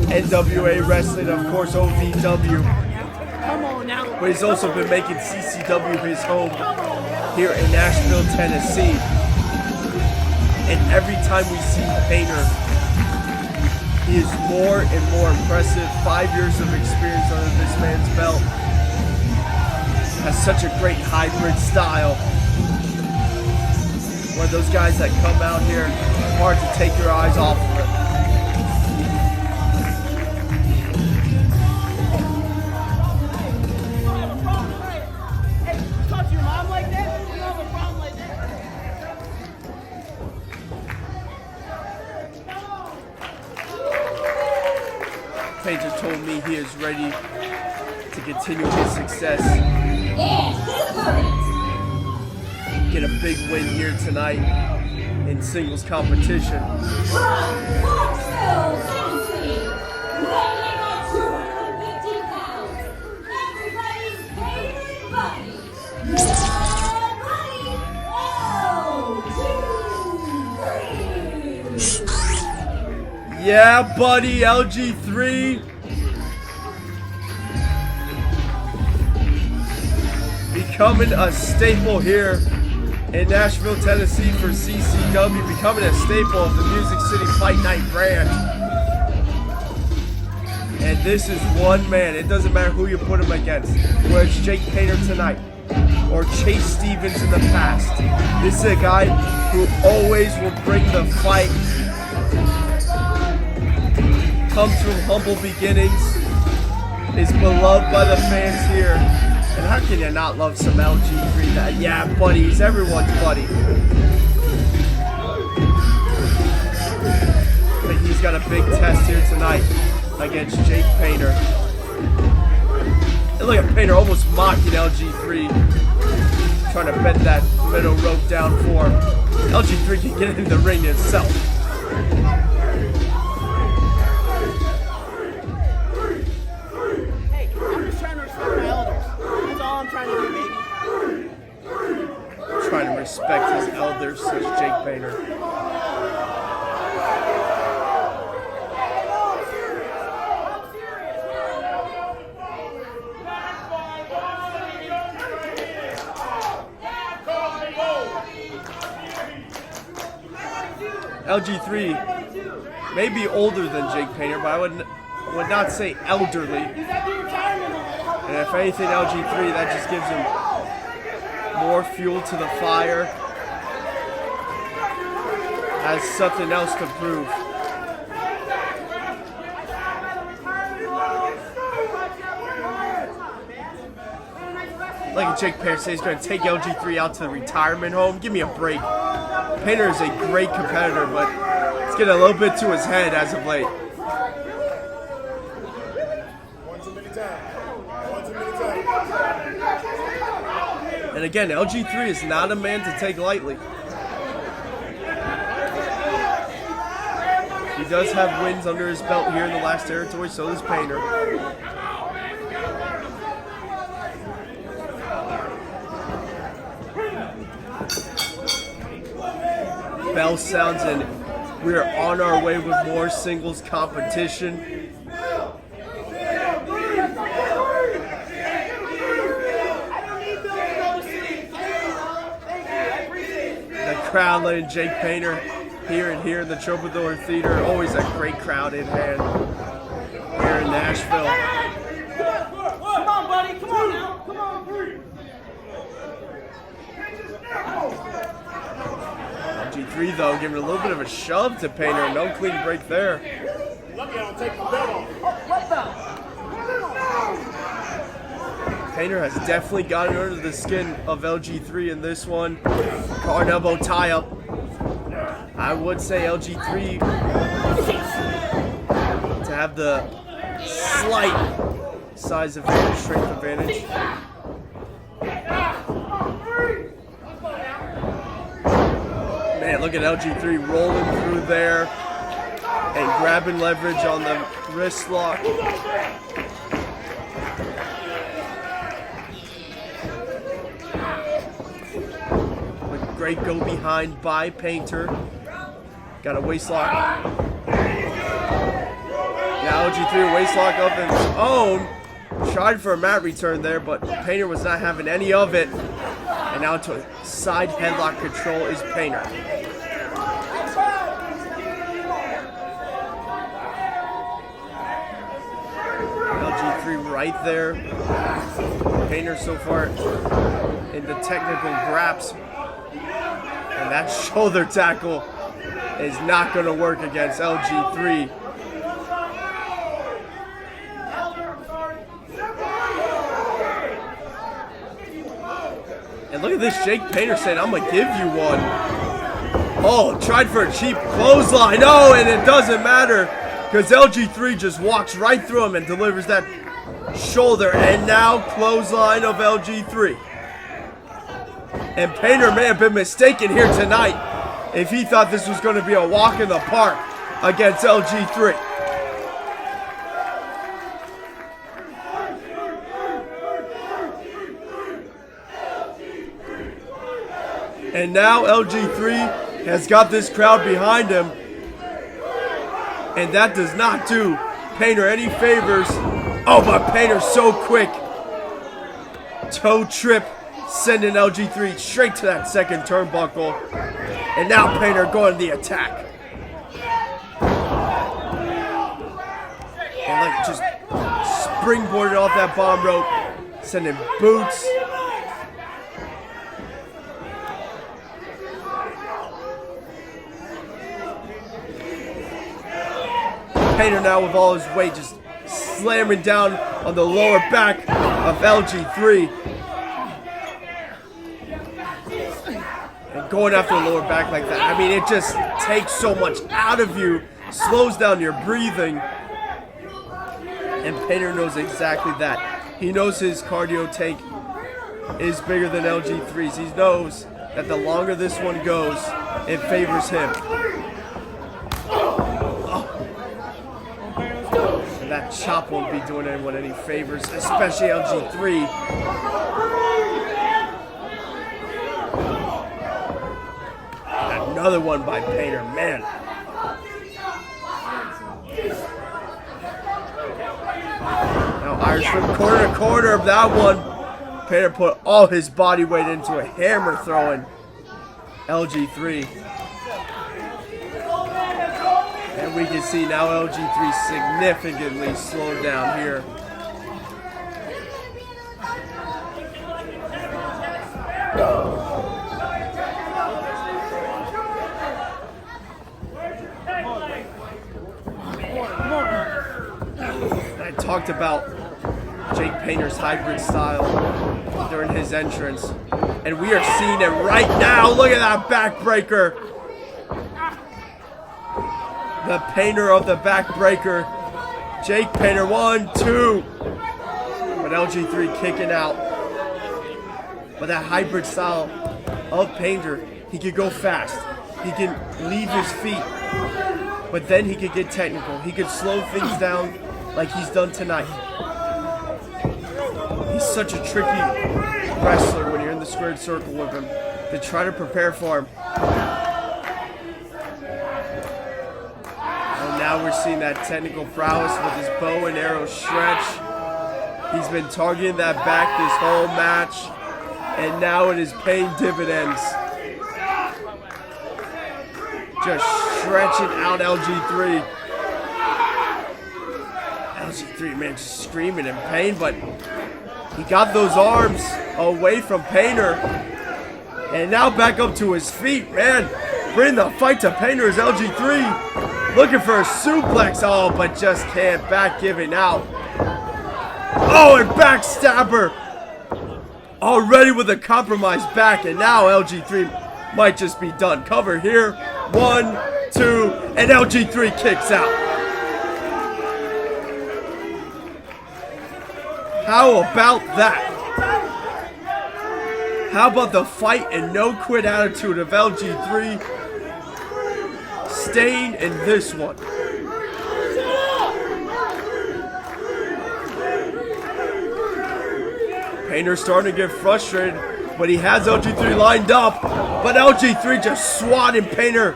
NWA Wrestling, of course OVW. But he's also been making CCW his home here in Nashville, Tennessee. And every time we see Painter, he is more and more impressive. 5 years of experience under this man's belt. Has such a great hybrid style. One of those guys that come out here, hard to take your eyes off of him. Hey, talk to your mom like that? You don't have a problem like that? Painter told me he is ready to continue his success. Get a big win here tonight in singles competition. From Nashville, Tennessee, weighing at 250 pounds, everybody's favorite buddy, LG3. Yeah, buddy, LG3. Becoming a staple here in Nashville, Tennessee for CCW, becoming a staple of the Music City Fight Night brand. And this is one man. It doesn't matter who you put him against, whether it's Jake Painter tonight or Chase Stevens in the past. This is a guy who always will bring the fight. Comes from humble beginnings, is beloved by the fans here. And how can you not love some LG3? That, yeah, buddy, he's everyone's buddy. But he's got a big test here tonight against Jake Painter. And look at Painter almost mocking LG3, trying to bend that middle rope down for him. LG3 can get in the ring himself. Hey, I'm just trying to respect my elders. That's all I'm trying to do, baby. Trying to respect his elders, says Jake Painter. LG3 may be older than Jake Painter, but I would not say elderly. And if anything, LG3, that just gives him more fuel to the fire. Has something else to prove. Like Jake Painter says, he's going to take LG3 out to the retirement home. Give me a break. Painter is a great competitor, but it's getting a little bit to his head as of late. And again, LG3 is not a man to take lightly. He does have wins under his belt here in the last territory, so does Painter. bell sounds, and we're on our way with more singles competition. The crowd letting Jake Painter here in the Troubadour Theater. Always a great crowd in hand here in Nashville. Come on, buddy. Come on now. Come on. LG3 though giving a little bit of a shove to Painter. No clean break there. Painter has definitely gotten under the skin of LG3 in this one. Card elbow tie up. I would say LG3 to have the slight size advantage, strength advantage. Man, look at LG3 rolling through there and grabbing leverage on the wrist lock. Great go behind by Painter. Got a waist lock. Now LG3 waist lock up in his own. Tried for a mat return there, but Painter was not having any of it. And now to a side headlock control is Painter. LG3 right there. Painter so far in the technical graps. And that shoulder tackle is not going to work against LG3. And look at this, Jake Painter saying, I'm going to give you one. Oh, tried for a cheap clothesline. Oh, and it doesn't matter because LG3 just walks right through him and delivers that shoulder. And now clothesline of LG3. And Painter may have been mistaken here tonight if he thought this was going to be a walk in the park against LG3. And now LG3 has got this crowd behind him. And that does not do Painter any favors. Oh, but Painter's so quick. Toe trip. Sending LG3 straight to that second turnbuckle. And now Painter going to the attack. And like just springboarded off that bomb rope. Sending boots. Painter now with all his weight just slamming down on the lower back of LG3. Going after the lower back like that, I mean, it just takes so much out of you, slows down your breathing, and Painter knows exactly that. He knows his cardio tank is bigger than LG3's. He knows that the longer this one goes, it favors him. Oh. And that chop won't be doing anyone any favors, especially LG3. Another one by Painter, man. Now Irish whip corner to corner. That one, Painter put all his body weight into a hammer throwing LG3. And we can see now LG3 significantly slowed down here. I talked about Jake Painter's hybrid style during his entrance, and we are seeing it right now. Look at that backbreaker. The Painter of the backbreaker. Jake Painter, 1, 2. But LG3 kicking out. But that hybrid style of Painter, he could go fast. He can leave his feet. But then he could get technical. He could slow things down like he's done tonight. He's such a tricky wrestler when you're in the squared circle with him to try to prepare for him. now we're seeing that technical prowess with his bow and arrow stretch. He's been targeting that back this whole match, and now it is paying dividends. Just stretching out LG3. LG3, man, just screaming in pain, but he got those arms away from Painter. And now back up to his feet, man. Bring the fight to Painter is LG3. Looking for a suplex, oh, but just can't. Back giving out. Oh, and backstabber. Already with a compromised back, and now LG3 might just be done. Cover here. 1, 2, and LG3 kicks out. How about that? How about the fight and no quit attitude of LG3 staying in this one? Painter's starting to get frustrated, but he has LG3 lined up. But LG3 just swatting Painter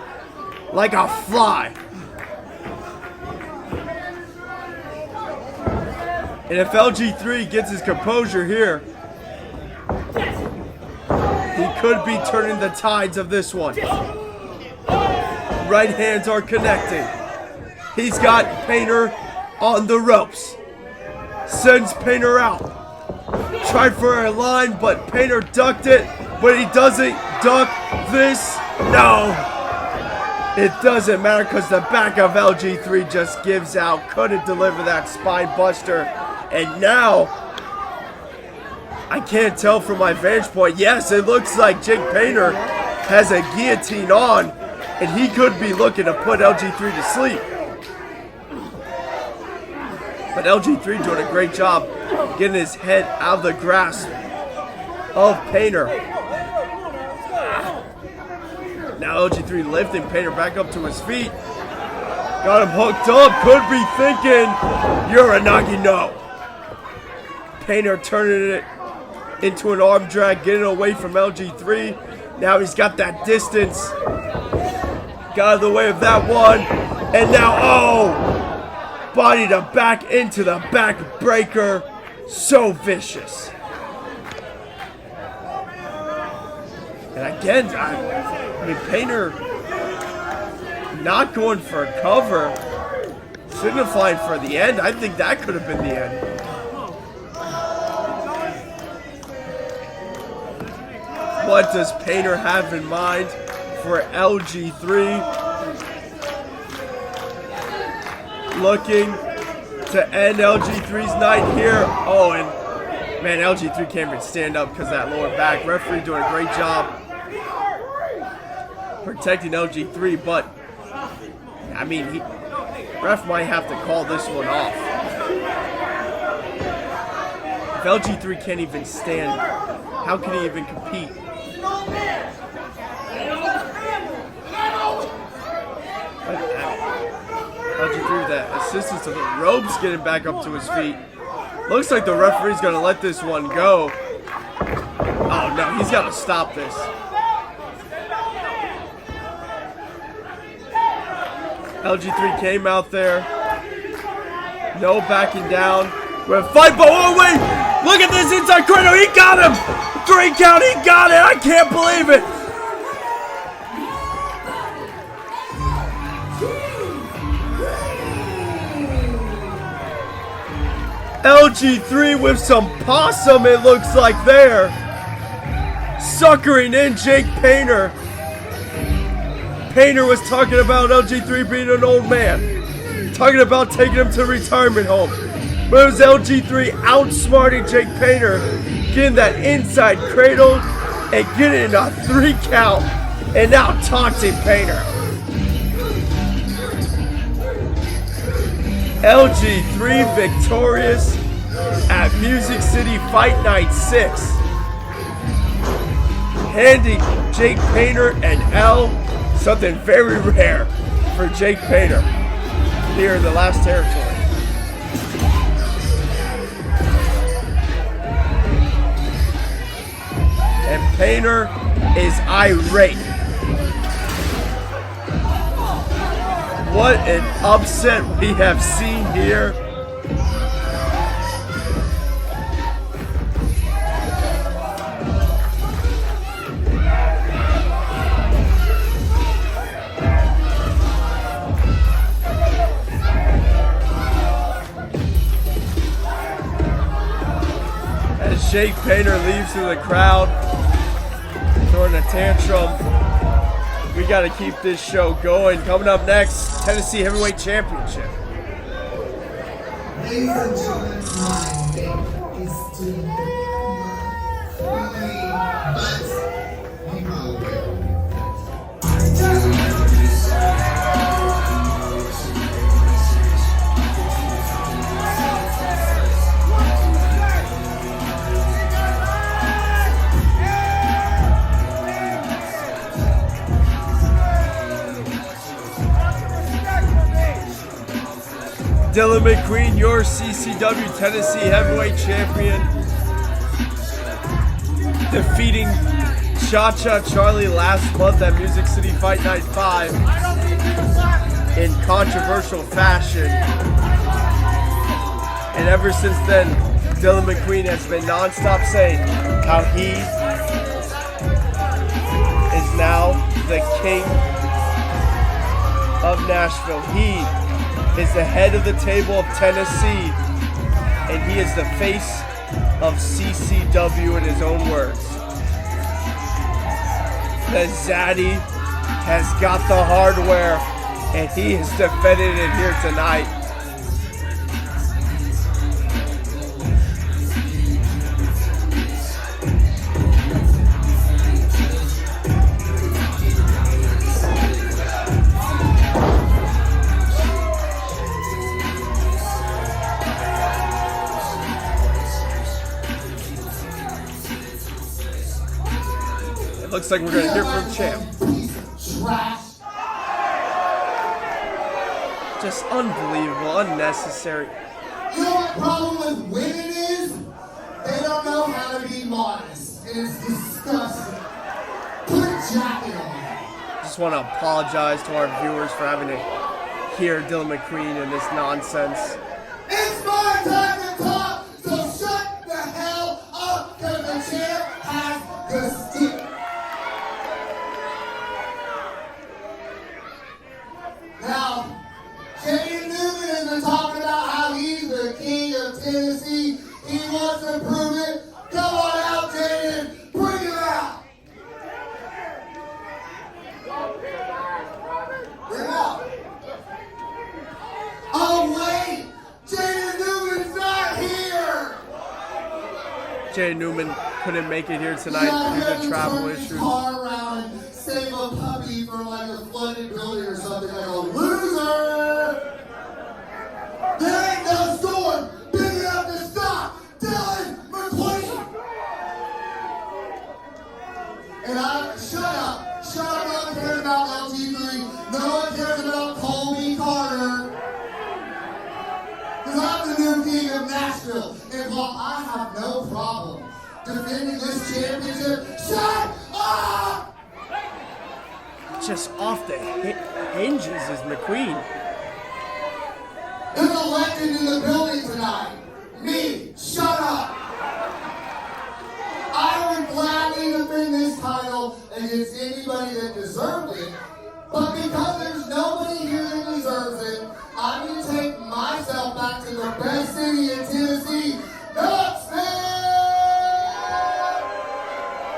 like a fly. And if LG3 gets his composure here, he could be turning the tides of this one. Right hands are connecting. He's got Painter on the ropes. Sends Painter out. Tried for a line, but Painter ducked it. But he doesn't duck this. No. It doesn't matter because the back of LG3 just gives out. Couldn't deliver that spine buster. And now, I can't tell from my vantage point. Yes, it looks like Jake Painter has a guillotine on, and he could be looking to put LG3 to sleep. But LG3 doing a great job getting his head out of the grasp of Painter. Now LG3 lifting Painter back up to his feet. Got him hooked up. Could be thinking, Uranagi, no. Painter turning it into an arm drag, getting away from LG3. Now he's got that distance. Got out of the way of that one. And now, oh! Body to back into the back breaker. So vicious. And again, I mean, Painter not going for a cover, signifying for the end. I think that could have been the end. What does Painter have in mind for LG3? Looking to end LG3's night here. Oh, and man, LG3 can't even stand up because that lower back. Referee doing a great job protecting LG3, but I mean, ref might have to call this one off. If LG3 can't even stand, how can he even compete? LG3 with that assistance of the ropes getting back up to his feet. Looks like the referee's gonna let this one go. Oh no, he's gotta stop this. LG3 came out there. No backing down. We're fight, but oh wait! Look at this inside cradle. He got him! 3 count, he got it! I can't believe it! LG3 with some possum, it looks like there. Suckering in Jake Painter. Painter was talking about LG3 being an old man. Talking about taking him to retirement home. But it was LG3 outsmarting Jake Painter. Getting that inside cradle and getting a 3 count. And now taunting Painter. LG3 victorious at Music City Fight Night 6. Handing Jake Painter an L, something very rare for Jake Painter here in the last territory. And Painter is irate. What an upset we have seen here. As Jake Painter leaves to the crowd, throwing a tantrum. We got to keep this show going. Coming up next, Tennessee Heavyweight Championship. Ladies and gentlemen, my name is Dillon. But you know Dillon McQueen, your CCW Tennessee Heavyweight Champion, defeating Cha-Cha Charlie last month at Music City Fight Night 5 in controversial fashion. And ever since then, Dillon McQueen has been non-stop saying how he is now the king of Nashville. He is the head of the table of Tennessee, and he is the face of CCW in his own words. The Zaddy has got the hardware, and he is defending it here tonight. Looks like we're going to hear from Champ. Just unbelievable, unnecessary. You know what the problem with women is? They don't know how to be modest. And it's disgusting. Put a jacket on. Just want to apologize to our viewers for having to hear Dillon McQueen and this nonsense. It's my time to talk, so shut the hell up, because the champ has the stick. Now, Jay Newman has been talking about how he's the king of Tennessee. He wants to prove it. Come on out, Jaden. Bring it out. Bring it out. Oh, wait. Jaden Newman's not here. Jay Newman couldn't make it here tonight due to travel issues. Car around and save a puppy from like a flooded building or something, like a loser. There ain't no storm big enough to stop Dillon McQueen. And shut up. No one cares about LT3. No one cares about Colby Carter. Because I'm the new king of Nashville. And while I have no problem defending this championship, shut up! Just off the hinges is McQueen. There's a legend in the building tonight. Me, shut up! I would gladly defend this title against anybody that deserved it, but because there's nobody here that deserves it, I'm going to take myself back to the best city in Tennessee, Knoxville!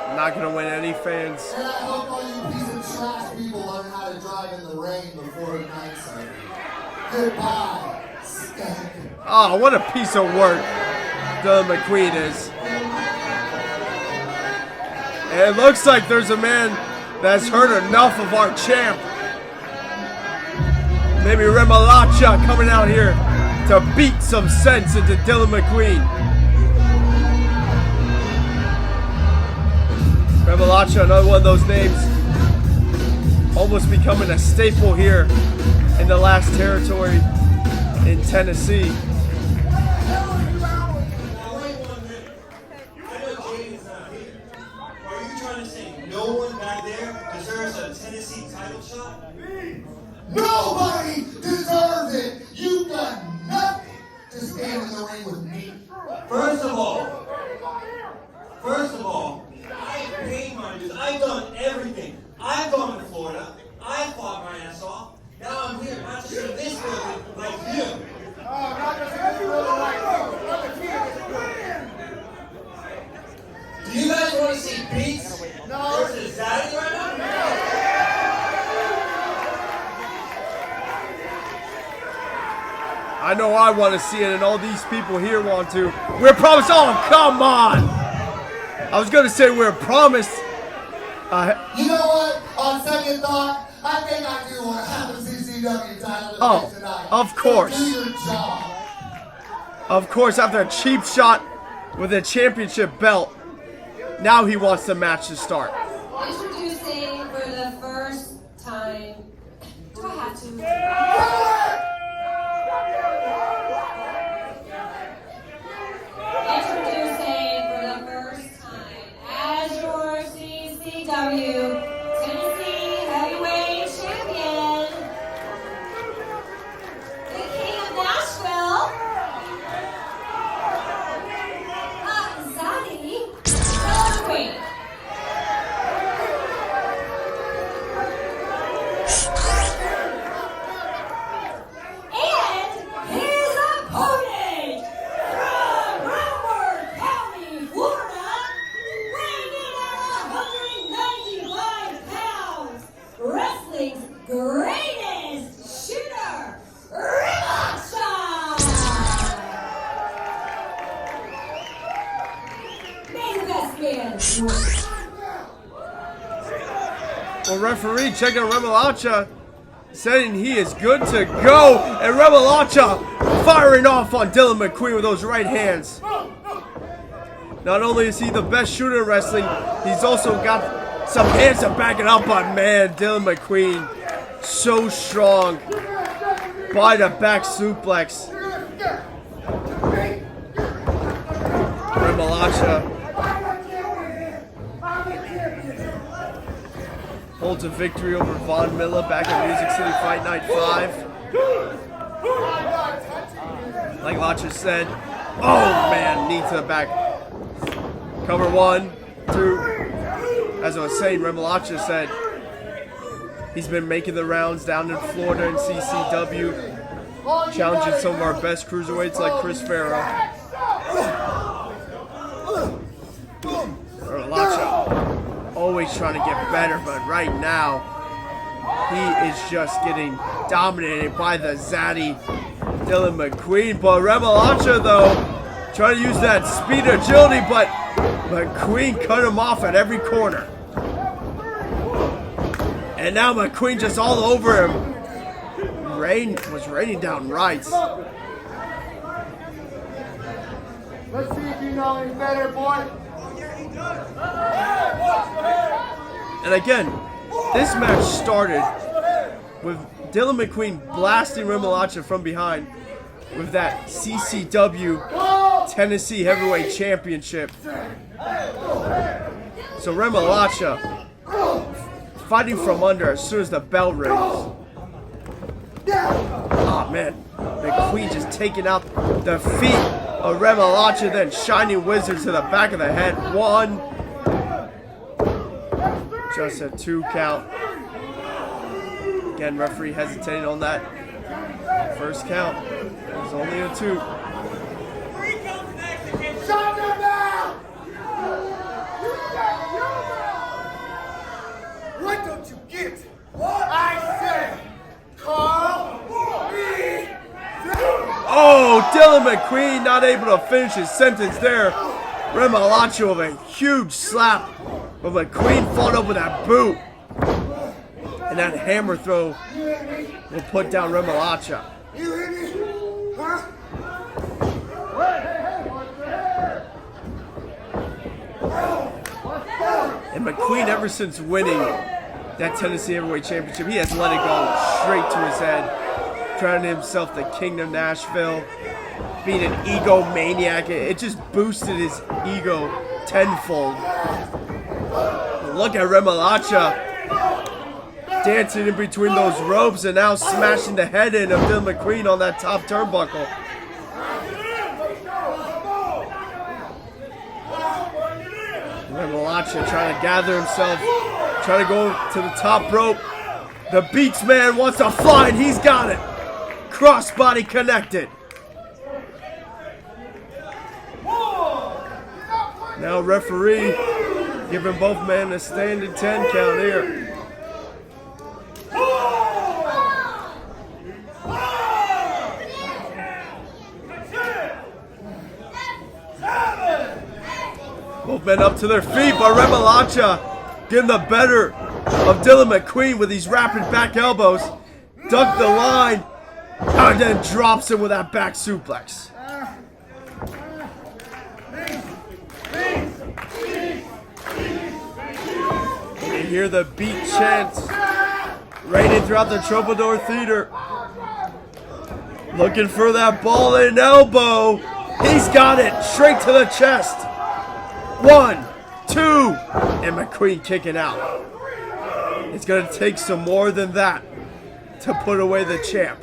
I'm not going to win any fans. And I hope all you piece of trash people learn how to drive in the rain before night's over. Goodbye, Skank. Oh, what a piece of work Dillon McQueen is. And it looks like there's a man that's heard enough of our champ. Maybe Remalacha coming out here to beat some sense into Dillon McQueen. Remalacha, another one of those names, almost becoming a staple here in the last territory in Tennessee. Nobody First of all, I paid my dues. I've done everything. I've gone to Florida. I fought my ass off. Now I'm here, not just in this building, like you. Do you guys want to see Pete's versus Zaddy right now? I know I want to see it, and all these people here want to. We're promised. Oh, come on! I was going to say we're promised. You know what? On second thought, I think I do want to have a CCW title tonight. Of course. So do your job. Of course, after a cheap shot with a championship belt, now he wants the match to start. Introducing for the first time. Do I have to? Introducing for the first time as your CCW Tennessee Heavyweight Champion, the King of Nashville, Zaddy McQueen. And his opponent from Broward County, Florida, weighing in at 195 pounds, wrestling's greatest shooter, May the best man win. Well, referee checking Remolacha, saying he is good to go. And Remolacha firing off on Dillon McQueen with those right hands. Not only is he the best shooter in wrestling, he's also got some hands to back it up. But man, Dillon McQueen, so strong. By the back suplex. Remolacha holds a victory over Von Miller back at Music City Fight Night 5. Like Lacha said, oh man, knee to the back. Cover 1, 2. As I was saying, Remolacha said he's been making the rounds down in Florida in CCW, challenging some of our best cruiserweights like Chris Farrow. Remolacha always trying to get better, but right now he is just getting dominated by the zaddy Dillon McQueen. But Remolacha though, trying to use that speed agility, but McQueen cut him off at every corner. And now McQueen just all over him. Rain was raining down rights. Let's see if you know any better, boy. And again, this match started with Dillon McQueen blasting Remolacha from behind with that CCW Tennessee Heavyweight Championship. So Remolacha fighting from under as soon as the bell rings. Oh man, McQueen just taking out the feet of Remolacha, then Shining Wizard to the back of the head. 1. Just a 2 count. Again, referee hesitating on that first count. It was only a 2. Shut him down! What don't you get? What I said, Carl. Oh, Dillon McQueen not able to finish his sentence there. Remolacha with a huge slap. But McQueen followed up with that boot. And that hammer throw will put down Remolacha. You hit me? Huh? And McQueen, ever since winning that Tennessee Heavyweight Championship, he has let it go straight to his head. Crowning himself the King of Nashville. Being an egomaniac. It just boosted his ego tenfold. Look at Remolacha dancing in between those ropes and now smashing the head in of Dillon McQueen on that top turnbuckle. Remolacha trying to gather himself, trying to go to the top rope. The Beats man wants to fly, and he's got it. Crossbody connected. Now referee giving both men a standing 10 count here. Both men up to their feet, but Remolacha getting the better of Dillon McQueen with these rapid back elbows. Ducked the line, and then drops him with that back suplex. You hear the beat chants raining throughout the Troubadour Theater. Looking for that ball and elbow. He's got it straight to the chest. 1, 2, and McQueen kicking out. It's going to take some more than that to put away the champ.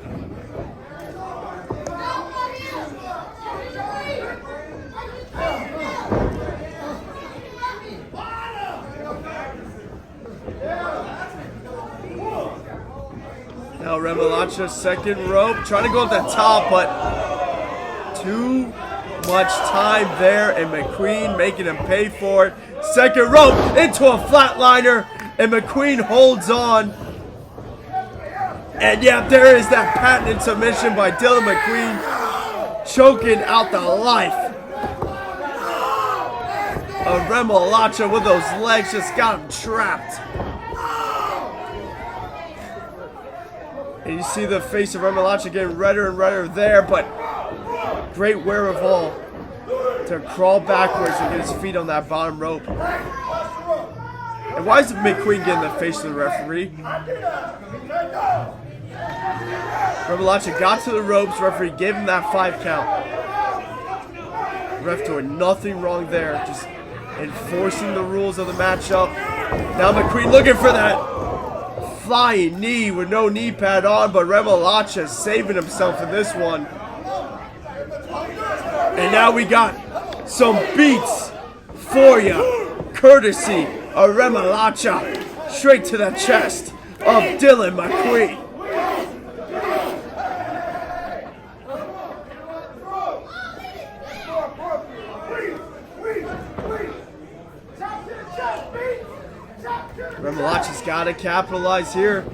Now Remolacha's second rope, trying to go at the top, but too much time there, and McQueen making him pay for it. Second rope into a flatliner, and McQueen holds on. And yeah, there is that patented submission by Dillon McQueen, choking out the life of Remolacha with those legs, just got him trapped. And you see the face of Remolacha getting redder and redder there, but great wherewithal to crawl backwards and get his feet on that bottom rope. And why is McQueen getting the face of the referee? Remolacha got to the ropes, referee gave him that 5 count. Ref doing nothing wrong there, just enforcing the rules of the matchup. Now McQueen looking for that flying knee with no knee pad on, but Remolacha saving himself in this one. And now we got some beats for you, courtesy of Remolacha, straight to the chest of Dillon McQueen. Remolacha's got to capitalize here.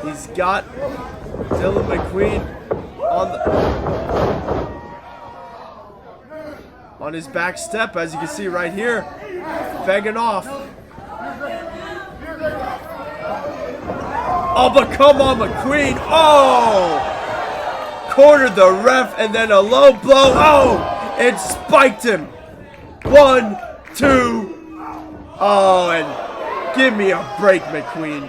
He's got Dillon McQueen on his back step, as you can see right here, begging off. Oh, but come on, McQueen. Oh! Cornered the ref, and then a low blow. Oh! It spiked him. 1, 2. Oh, and give me a break, McQueen.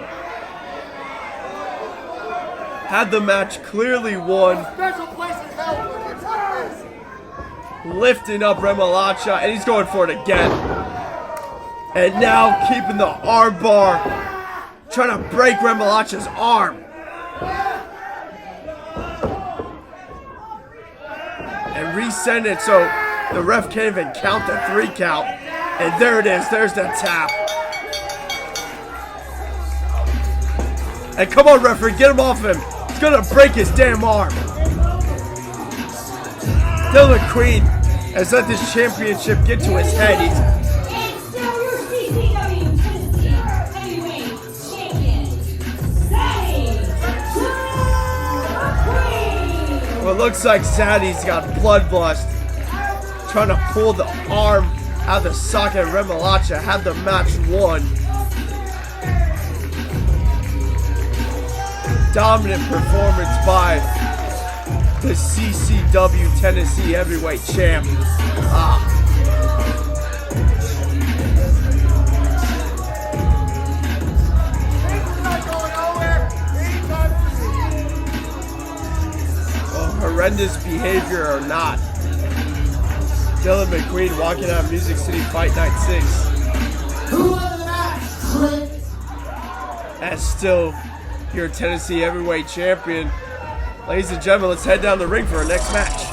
Had the match clearly won. Lifting up Remolacha, and he's going for it again. And now keeping the arm bar, trying to break Remolacha's arm. And resend it so the ref can't even count the 3 count. And there it is. There's the tap. And come on, referee, get him off him. He's gonna break his damn arm. Dillon McQueen has let this championship get to his head. And still your CCW Tennessee Heavyweight Champion, McQueen. Well, it looks like Sadie's got bloodlust, trying to pull the arm out of the socket. Remolacha had the match won. Dominant performance by the CCW Tennessee Heavyweight Champ. Well, horrendous behavior or not, Dillon McQueen walking out of Music City Fight Night 6. Who won the match, Click? As still your Tennessee Heavyweight Champion. Ladies and gentlemen, let's head down the ring for our next match.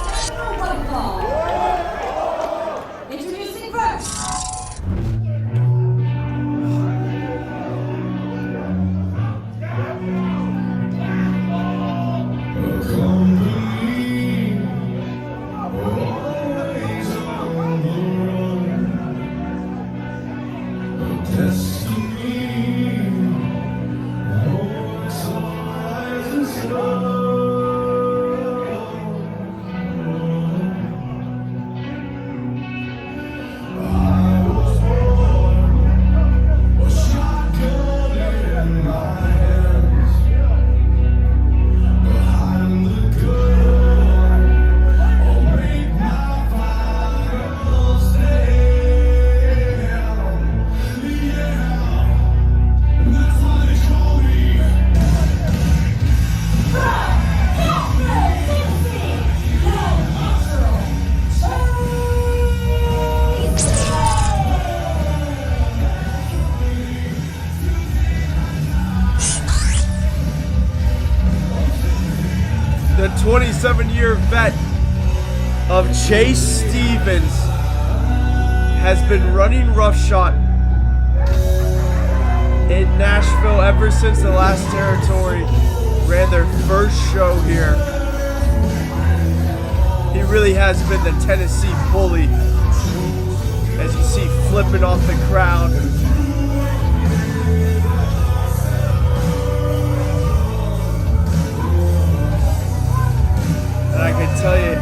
27-year vet of Chase Stevens has been running roughshod in Nashville ever since the last territory ran their first show here. He really has been the Tennessee bully, as you see flipping off the crowd. And I can tell you,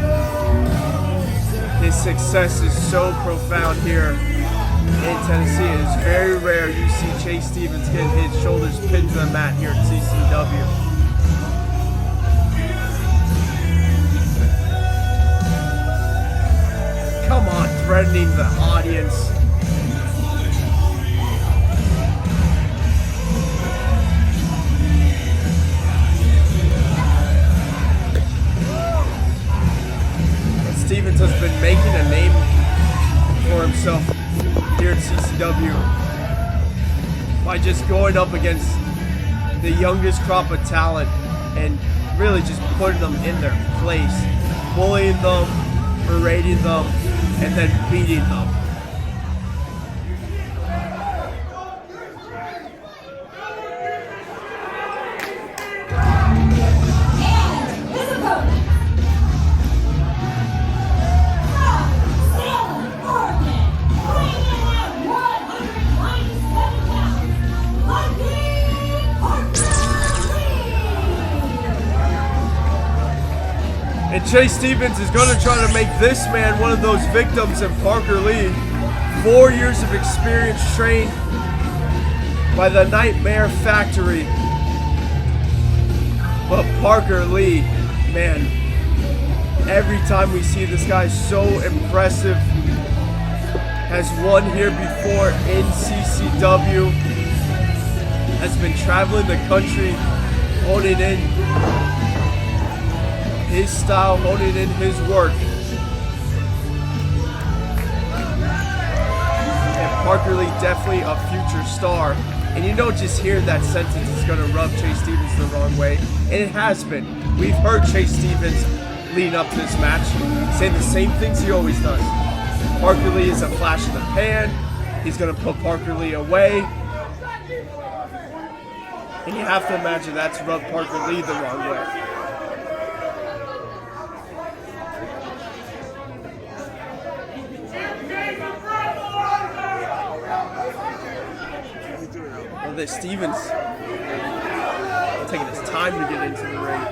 his success is so profound here in Tennessee. It is very rare you see Chase Stevens get his shoulders pinned to the mat here at CCW. Come on, threatening the audience. And Stevens has been making a name for himself here at CCW by just going up against the youngest crop of talent and really just putting them in their place, bullying them, berating them, and then beating them. And Chase Stevens is going to try to make this man one of those victims in Parker Lee. 4 years of experience trained by the Nightmare Factory. But Parker Lee, man, every time we see this guy, so impressive. Has won here before in CCW. Has been traveling the country, honing in his style, honing in his work. And Parker Lee, definitely a future star. And you know, just hearing that sentence is going to rub Chase Stevens the wrong way. And it has been. We've heard Chase Stevens leading up to this match say the same things he always does. Parker Lee is a flash in the pan. He's going to put Parker Lee away. And you have to imagine that's rubbed Parker Lee the wrong way. That Stevens taking his time to get into the ring.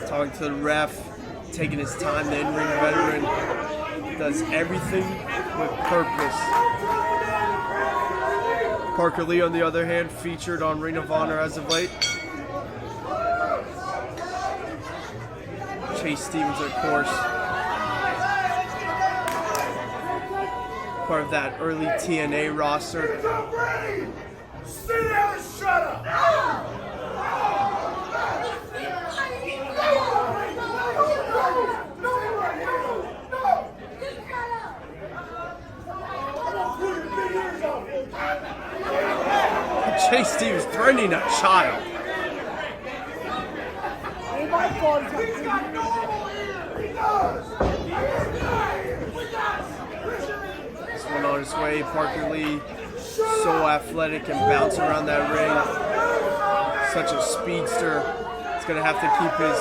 Talking to the ref, taking his time. The in-ring veteran does everything with purpose. Parker Lee, on the other hand, featured on Ring of Honor as of late. Chase Stevens, of course, part of that early TNA roster. Sit down and shut up! Chase Stevens threatening a child. This one on his way. Parker Lee, so athletic and bouncing around that ring. Such a speedster. He's going to have to keep his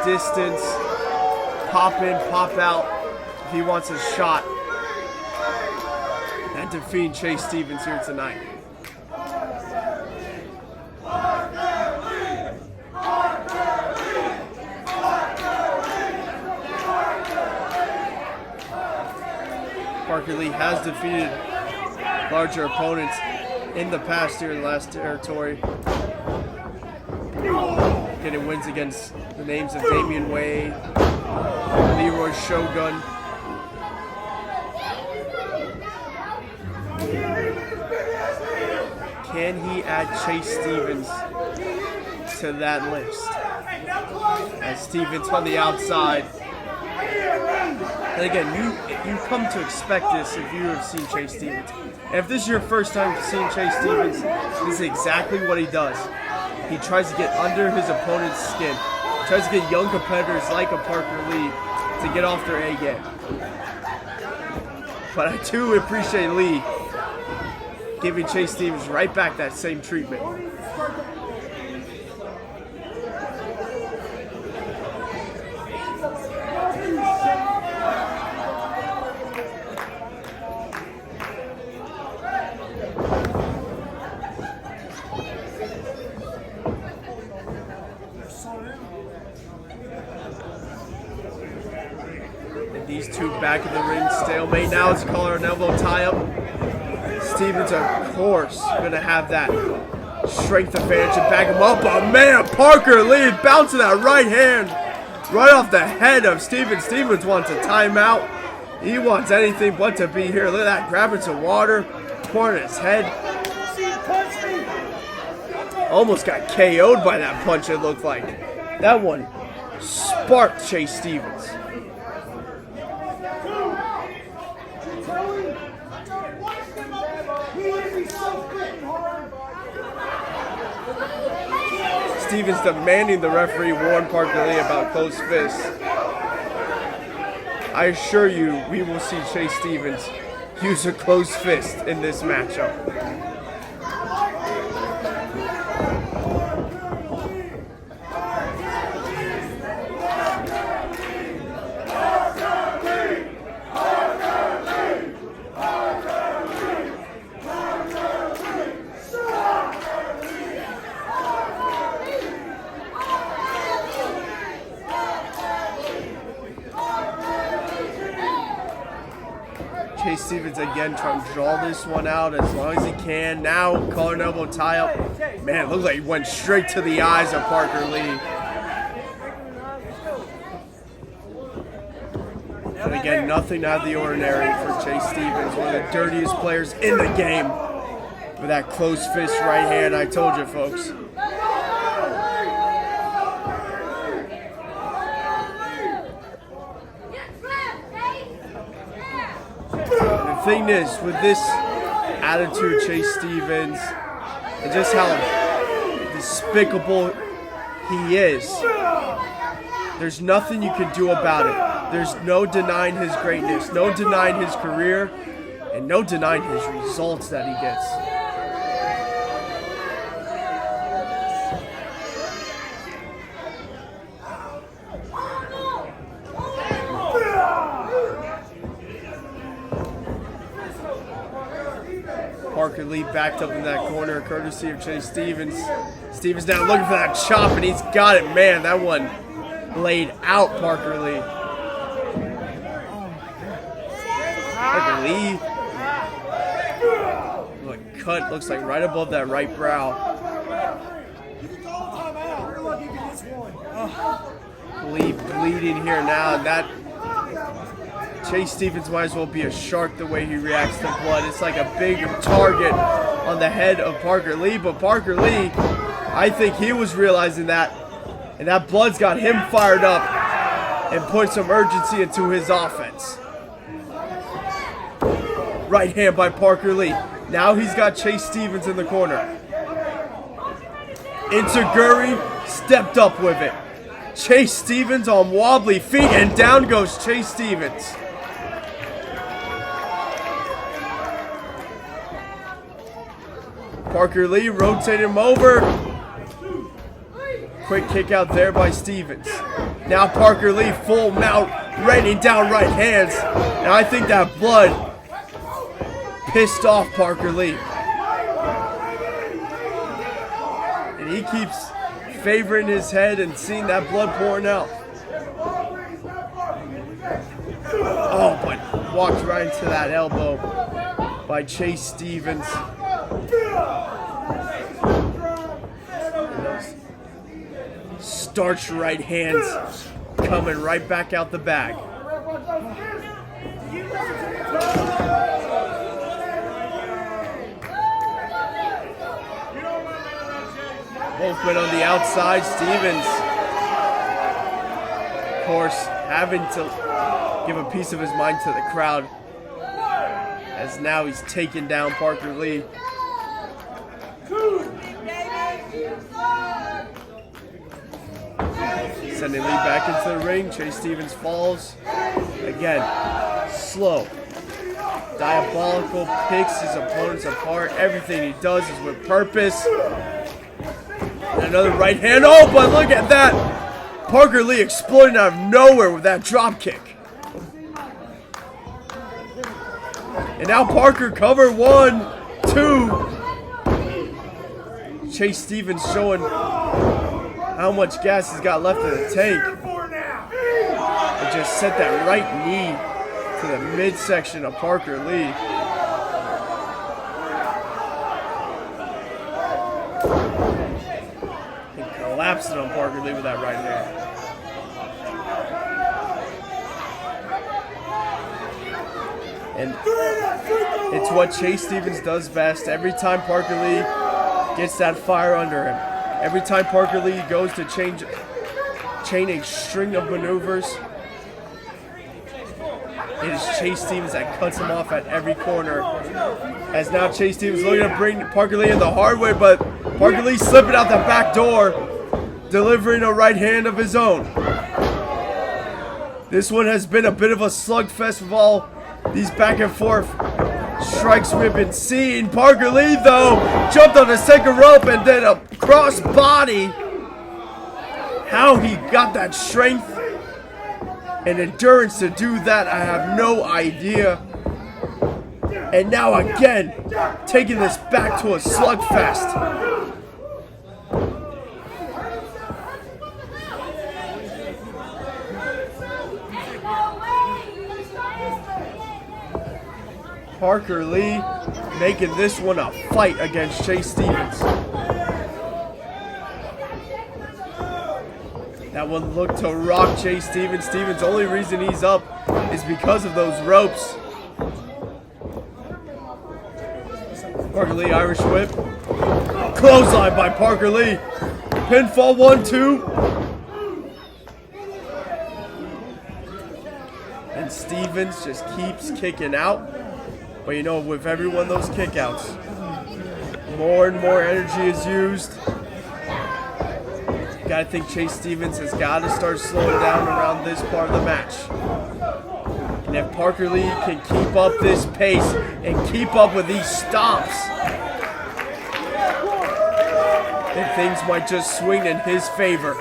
distance. Pop in, pop out if he wants a shot at defeating Chase Stevens here tonight. Parker Lee has defeated larger opponents in the past here in the last territory. Getting wins against the names of Damian Wade, Leroy Shogun. Can he add Chase Stevens to that list? As Stevens on the outside, And again, you come to expect this if you have seen Chase Stevens. And if this is your first time seeing Chase Stevens, this is exactly what he does. He tries to get under his opponent's skin. He tries to get young competitors like a Parker Lee to get off their A game. But I do appreciate Lee giving Chase Stevens right back that same treatment. These two back in the ring, stalemate. Now it's collar and elbow tie up. Stevens, of course, gonna have that strength advantage and back him up. But man, Parker Lee bouncing that right hand right off the head of Stevens. Stevens wants a timeout. He wants anything but to be here. Look at that, grabbing some water, pouring his head. Almost got KO'd by that punch, it looked like. That one sparked Chase Stevens. Stevens demanding the referee warn Parker Lee about closed fists. I assure you, we will see Chase Stevens use a closed fist in this matchup. Chase Stevens again trying to draw this one out as long as he can. Now collar and elbow tie up. Man, it looked like he went straight to the eyes of Parker Lee. But again, nothing out of the ordinary for Chase Stevens, one of the dirtiest players in the game. With that closed fist right hand, I told you folks. The thing is, with this attitude, Chase Stevens, and just how despicable he is, there's nothing you can do about it. There's no denying his greatness, no denying his career, and no denying his results that he gets. Parker Lee backed up in that corner, courtesy of Chase Stevens. Stevens now looking for that chop, and he's got it. Man, that one laid out Parker Lee. Parker Lee. Look, cut looks like right above that right brow. Lee bleeding here now, and that Chase Stevens might as well be a shark the way he reacts to blood. It's like a big target on the head of Parker Lee, but Parker Lee, I think he was realizing that, and that blood's got him fired up and put some urgency into his offense. Right hand by Parker Lee. Now he's got Chase Stevens in the corner. Inzaguri stepped up with it. Chase Stevens on wobbly feet, and down goes Chase Stevens. Parker Lee rotated him over. Quick kick out there by Stevens. Now Parker Lee full mount, raining down right hands. And I think that blood pissed off Parker Lee. And he keeps favoring his head and seeing that blood pouring out. Oh, but walked right into that elbow by Chase Stevens. Starched right hands coming right back out the bag. Both went on the outside. Stevens, of course, having to give a piece of his mind to the crowd. As now he's taking down Parker Lee. Sending Lee back into the ring. Chase Stevens falls. Again, slow. Diabolical, picks his opponents apart. Everything he does is with purpose. And another right hand. Oh, but look at that. Parker Lee exploding out of nowhere with that drop kick. And now Parker cover 1, 2. Chase Stevens showing how much gas he's got left in the tank. And just set that right knee to the midsection of Parker Lee. He collapsed it on Parker Lee with that right hand. And it's what Chase Stevens does best. Every time Parker Lee gets that fire under him, every time Parker Lee goes to chain a string of maneuvers, it is Chase Stevens that cuts him off at every corner. As now Chase Stevens looking to bring Parker Lee in the hard way, but Parker Lee slipping out the back door, delivering a right hand of his own. This one has been a bit of a slugfest with all these back and forth strikes we've been seeing. Parker Lee, though, jumped on the second rope and did a cross body. How he got that strength and endurance to do that, I have no idea. And now again, taking this back to a slugfest. Parker Lee making this one a fight against Chase Stevens. That one looked to rock Chase Stevens. Stevens' only reason he's up is because of those ropes. Parker Lee, Irish whip. Clothesline by Parker Lee. Pinfall 1, 2. And Stevens just keeps kicking out. But you know, with every one of those kickouts, more and more energy is used. You gotta think Chase Stevens has got to start slowing down around this part of the match. And if Parker Lee can keep up this pace and keep up with these stomps, then things might just swing in his favor.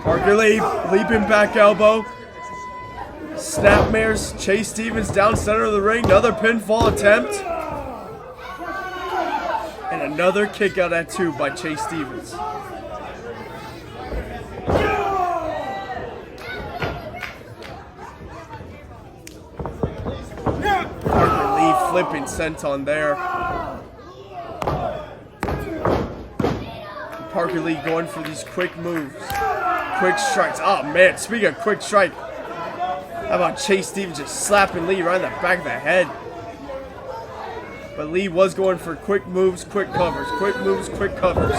Parker Lee, leaping back elbow. Snapmares Chase Stevens down center of the ring. Another pinfall attempt. And another kick out at 2 by Chase Stevens. Parker Lee flipping senton there. Parker Lee going for these quick moves. Quick strikes. Oh man, speaking of quick strike, how about Chase Stevens just slapping Lee right in the back of the head? But Lee was going for quick moves, quick covers, quick moves, quick covers,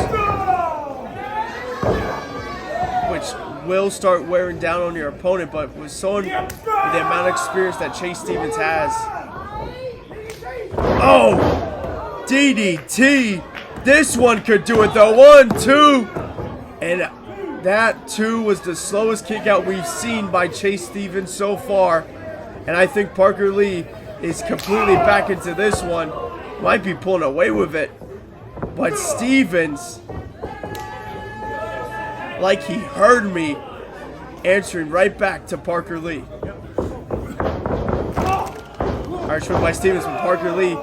which will start wearing down on your opponent, but with the amount of experience that Chase Stevens has. Oh, DDT. This one could do it though. 1, 2, and that, too, was the slowest kick out we've seen by Chase Stevens so far. And I think Parker Lee is completely back into this one. Might be pulling away with it. But Stevens, like he heard me, answering right back to Parker Lee. Alright, shown by Stevens from Parker Lee.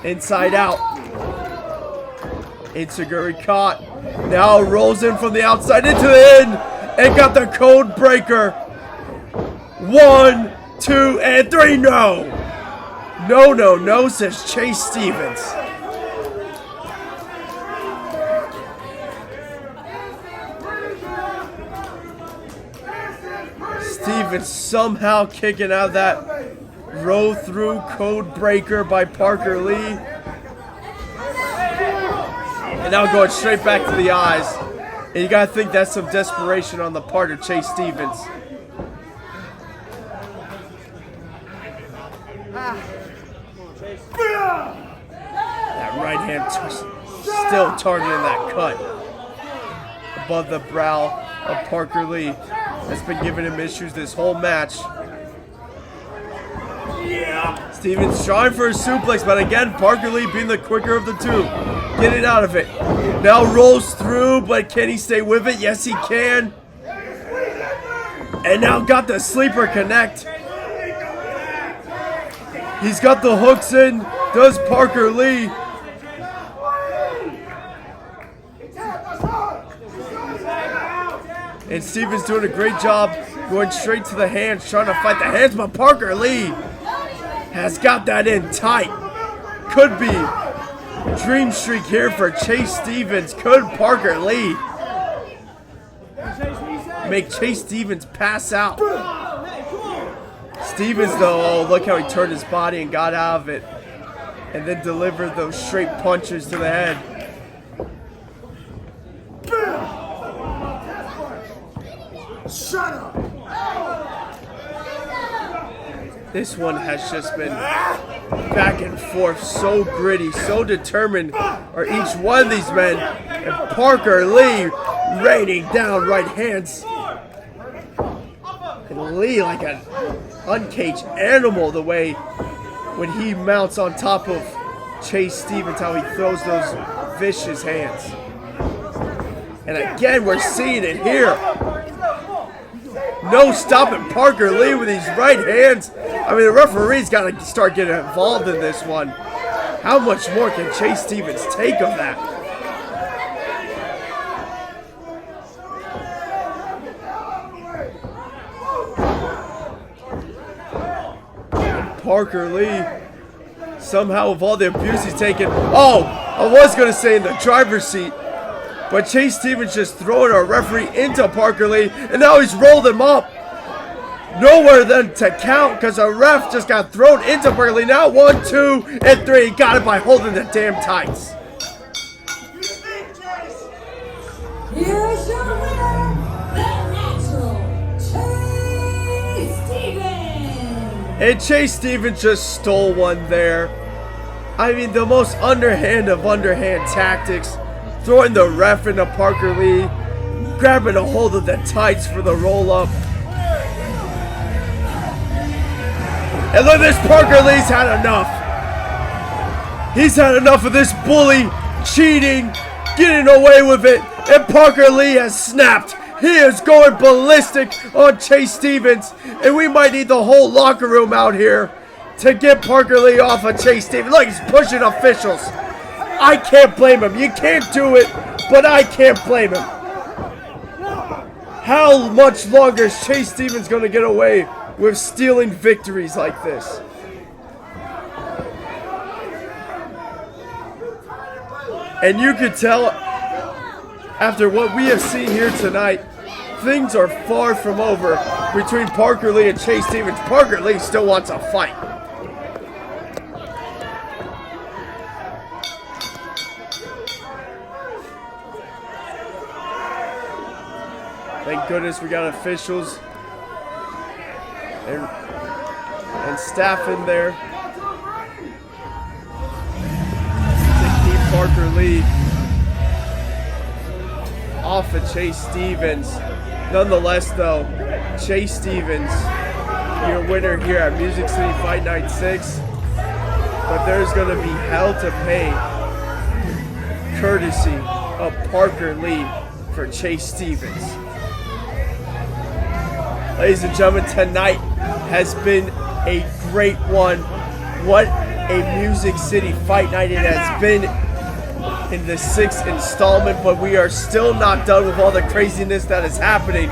Inside out. Inseguri caught. Now rolls in from the outside into the end and got the code breaker. 1, 2, and 3. No. No, no, no, says Chase Stevens. Stevens somehow kicking out that row through code breaker by Parker Lee. And now going straight back to the eyes. And you gotta think that's some desperation on the part of Chase Stevens. That right hand still targeting that cut above the brow of Parker Lee. That's been giving him issues this whole match. Stevens trying for a suplex, but again, Parker Lee being the quicker of the two. Getting out of it. Now rolls through, but can he stay with it? Yes, he can. And now got the sleeper connect. He's got the hooks in. Does Parker Lee. And Stevens doing a great job going straight to the hands, trying to fight the hands, but Parker Lee has got that in tight. Could be dream streak here for Chase Stevens. Could Parker Lee make Chase Stevens pass out? Stevens, though, oh, look how he turned his body and got out of it. And then delivered those straight punches to the head. Shut up! This one has just been back and forth, so gritty, so determined are each one of these men. And Parker Lee raining down right hands. And Lee like an uncaged animal the way when he mounts on top of Chase Stevens, how he throws those vicious hands. And again, we're seeing it here. No stopping Parker Lee with these right hands. I mean, the referee's got to start getting involved in this one. How much more can Chase Stevens take of that? And Parker Lee, somehow with all the abuse he's taken. Oh, I was going to say in the driver's seat. But Chase Stevens just throwing our referee into Parker Lee, and now he's rolled him up. Nowhere then to count because a ref just got thrown into Parker Lee. Now 1, 2, and 3. He got it by holding the damn tights. Here's your winner, the natural, Chase Stevens. And Chase Stevens just stole one there. I mean, the most underhand of underhand tactics. Throwing the ref into Parker Lee, grabbing a hold of the tights for the roll-up. And look, this Parker Lee's had enough. He's had enough of this bully, cheating, getting away with it, and Parker Lee has snapped. He is going ballistic on Chase Stevens, and we might need the whole locker room out here to get Parker Lee off of Chase Stevens. Look, he's pushing officials. I can't blame him. You can't do it, but I can't blame him. How much longer is Chase Stevens going to get away with stealing victories like this? And you could tell, after what we have seen here tonight, things are far from over between Parker Lee and Chase Stevens. Parker Lee still wants a fight. Thank goodness we got officials and staff in there to keep Parker Lee off of Chase Stevens. Nonetheless, though, Chase Stevens, your winner here at Music City Fight Night 6. But there's going to be hell to pay courtesy of Parker Lee for Chase Stevens. Ladies and gentlemen, tonight has been a great one. What a Music City Fight Night it has been in the 6th installment, but we are still not done with all the craziness that is happening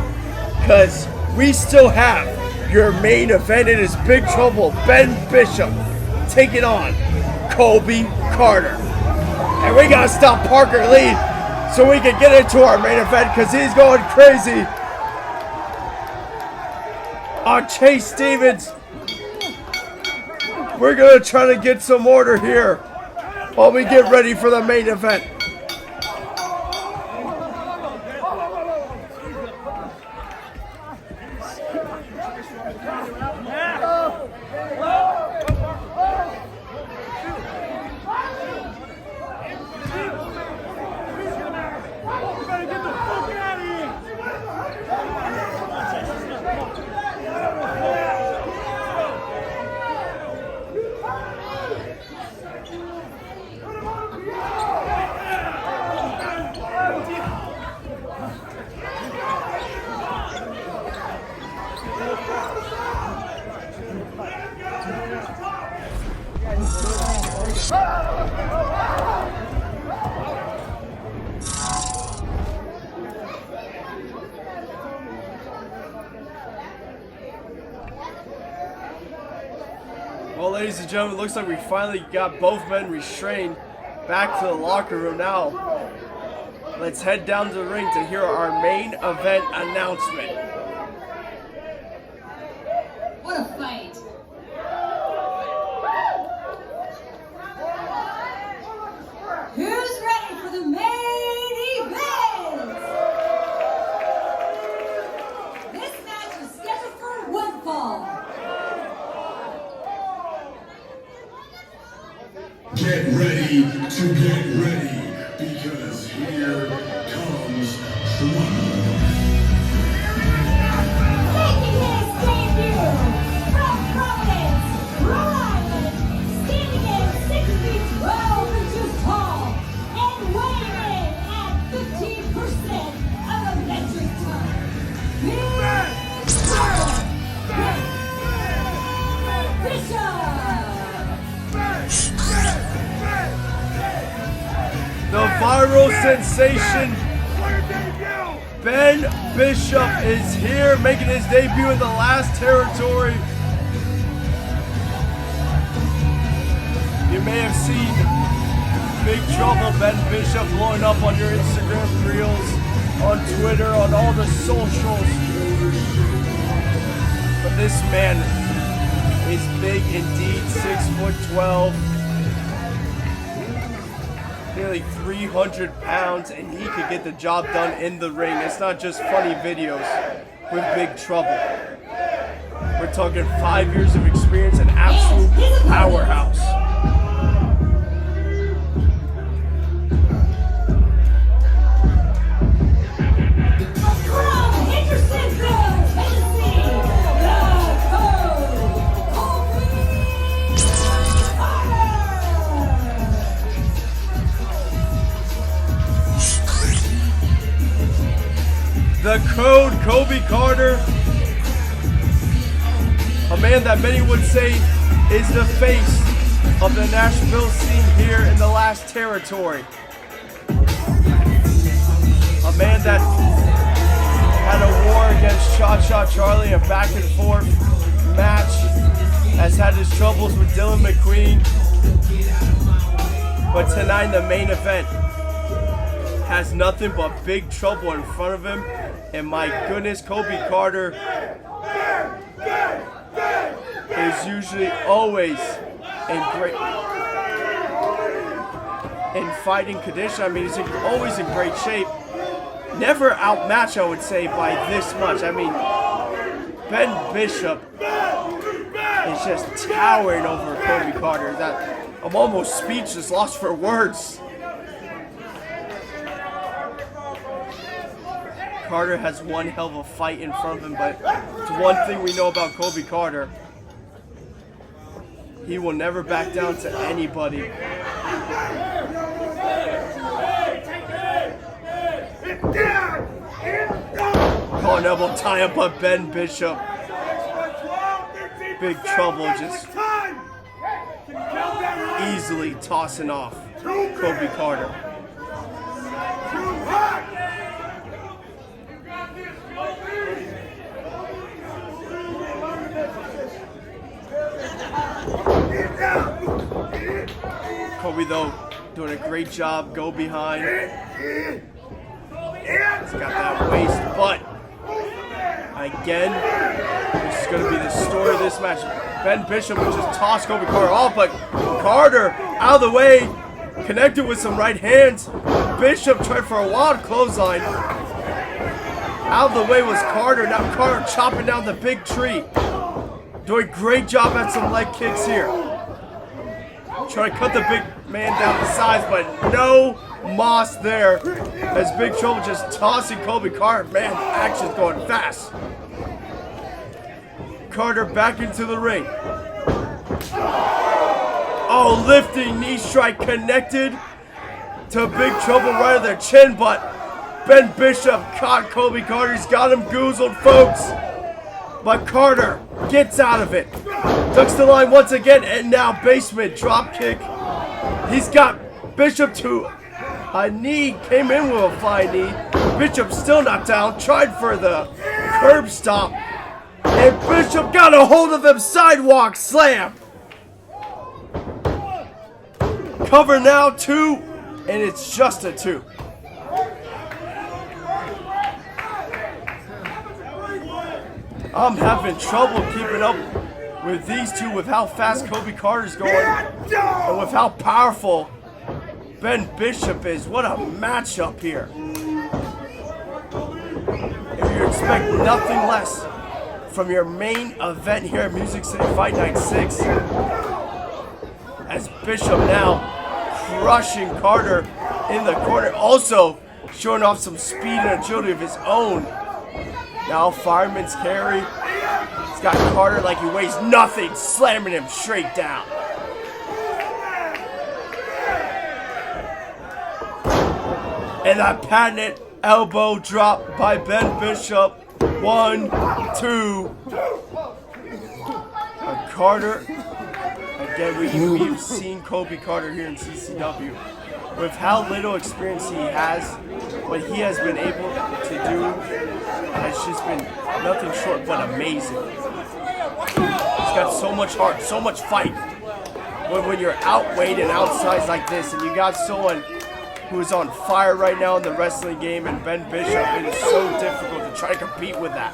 because we still have your main event. It is Big Trouble, Ben Bishop, taking on Colby Carter. And we gotta stop Parker Lee so we can get into our main event because he's going crazy on Chase Stevens. We're gonna try to get some order here while we get ready for the main event. Well, ladies and gentlemen, it looks like we finally got both men restrained back to the locker room now. Let's head down to the ring to hear our main event announcement. What a fight. Who's ready for the main event? This match is scheduled for one fall. Get ready to get ready, because here comes trouble. Making his debut from Providence, Rhode Island, standing at 6 feet 12 inches tall and weighing in at 15% of a metric ton. The viral sensation Ben Bishop is here, making his debut in the last territory. You may have seen Big Trouble Ben Bishop blowing up on your Instagram reels, on Twitter, on all the socials. But this man is big indeed, 6'12", nearly 300 pounds, and he could get the job done in the ring. It's not just funny videos with Big Trouble. We're talking 5 years of experience, an absolute powerhouse. The Code, Colby Carter, a man that many would say is the face of the Nashville scene here in the last territory. A man that had a war against Cha-Cha Charlie, a back and forth match, has had his troubles with Dillon McQueen. But tonight the main event has nothing but Big Trouble in front of him. And my goodness, Colby Carter is usually always in fighting condition. I mean, he's always in great shape. Never outmatched, I would say, by this much. I mean, Ben Bishop is just towering over Colby Carter. I'm almost speechless, lost for words. Carter has one hell of a fight in front of him, but it's one thing we know about Colby Carter. He will never back down to anybody. Call an elbow tie up by Ben Bishop. Big Trouble just easily tossing off Colby Carter. Colby, though, doing a great job. Go behind. He's got that waist, but again, this is going to be the story of this match. Ben Bishop would just toss Colby Carter off, but Carter out of the way, connected with some right hands. Bishop tried for a wild clothesline. Out of the way was Carter. Now Carter chopping down the big tree. Doing a great job at some leg kicks here. Trying to cut the big man down to size, but no moss there. As Big Trouble just tossing Colby Carter. Man, the action's going fast. Carter back into the ring. Oh, lifting knee strike connected to Big Trouble right at their chin, but Ben Bishop caught Colby Carter. He's got him goozled, folks. But Carter gets out of it. Ducks the line once again, and now basement drop kick. He's got Bishop to a knee, came in with a flying knee. Bishop still not down, tried for the curb stomp. And Bishop got a hold of him, sidewalk slam. Cover now, 2, and it's just a 2. I'm having trouble keeping up with these two, with how fast Kobe Carter's going and with how powerful Ben Bishop is. What a matchup here. If you expect nothing less from your main event here at Music City Fight Night 6, as Bishop now crushing Carter in the corner, also showing off some speed and agility of his own. Now fireman's carry. He's got Carter like he weighs nothing, slamming him straight down. And that patented elbow drop by Ben Bishop. 1, 2. And Carter, again, we've seen Kobe Carter here in CCW. With how little experience he has, what he has been able to do has just been nothing short but amazing. He's got so much heart, so much fight. When you're outweighed and outsized like this, and you got someone who is on fire right now in the wrestling game, and Ben Bishop, it is so difficult to try to compete with that,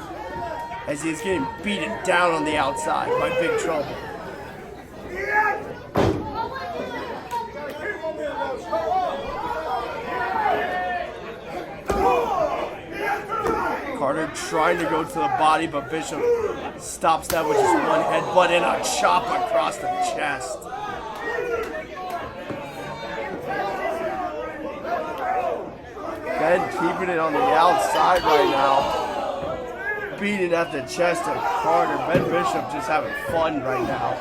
as he's getting beaten down on the outside by Big Trouble. Carter trying to go to the body, but Bishop stops that with just one headbutt and a chop across the chest. Ben keeping it on the outside right now, beating at the chest of Carter. Ben Bishop just having fun right now.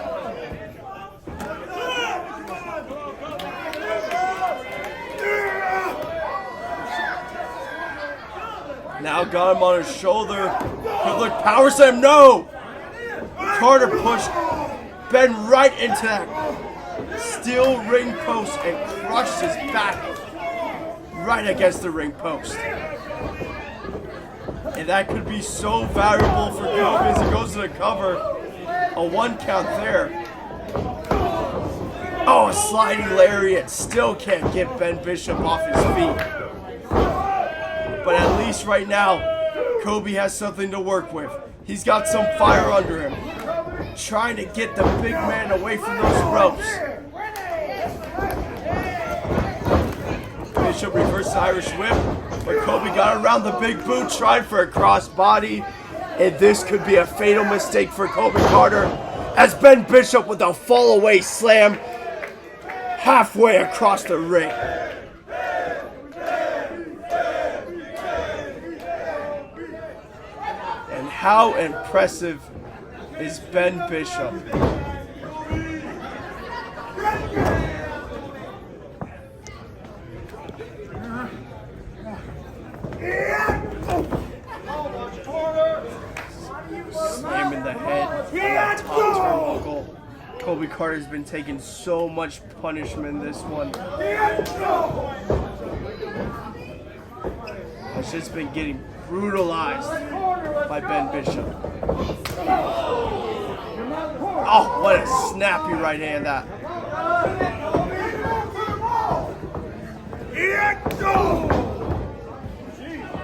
Now got him on his shoulder. Good look, power slam, no! Carter pushed Ben right into that steel ring post and crushed his back right against the ring post. And that could be so valuable for Kobe as he goes to the cover. A 1 count there. Oh, a sliding lariat. Still can't get Ben Bishop off his feet. But at least right now, Kobe has something to work with. He's got some fire under him. Trying to get the big man away from those ropes. Bishop reverses Irish whip, but Kobe got around the big boot, tried for a cross body, and this could be a fatal mistake for Kobe Carter, as Ben Bishop with a fall away slam halfway across the ring. And how impressive is Ben Bishop? Slamming the head on that top turnbuckle. Kobe Carter's been taking so much punishment in this one. Has just been getting brutalized by Ben Bishop. Oh, what a snappy right hand that.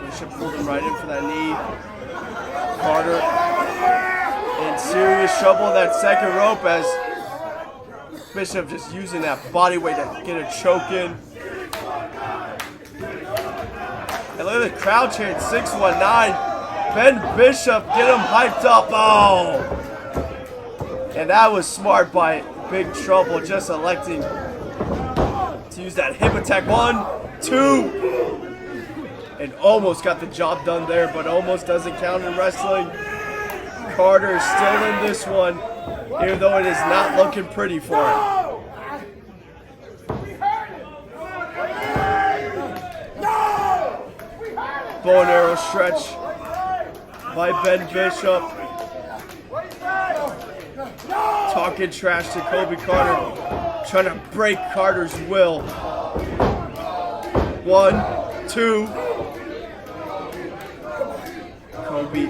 Bishop pulled him right in for that knee. Carter in serious trouble in that second rope, as Bishop just using that body weight to get a choke in. And look at the crowd chanting 619. Ben Bishop, get him hyped up. Oh! And that was smart by Big Trouble, just electing to use that hip attack. 1, 2. And almost got the job done there, but almost doesn't count in wrestling. Carter is still in this one, even though it is not looking pretty for him. Bow and arrow stretch by Ben Bishop. Talking trash to Kobe Carter, trying to break Carter's will. 1, 2. Kobe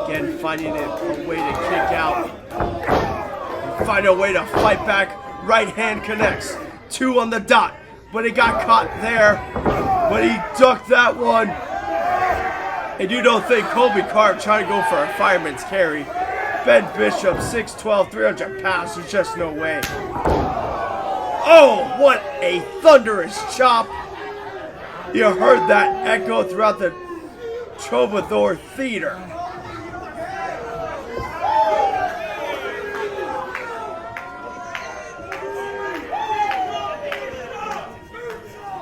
again finding a way to kick out. Find a way to fight back. Right hand connects. 2 on the dot, but he got caught there. But he ducked that one. And you don't think Colby Carter trying to go for a fireman's carry. Ben Bishop, 6'12", 300 pounds. There's just no way. Oh, what a thunderous chop. You heard that echo throughout the Troubadour Theater.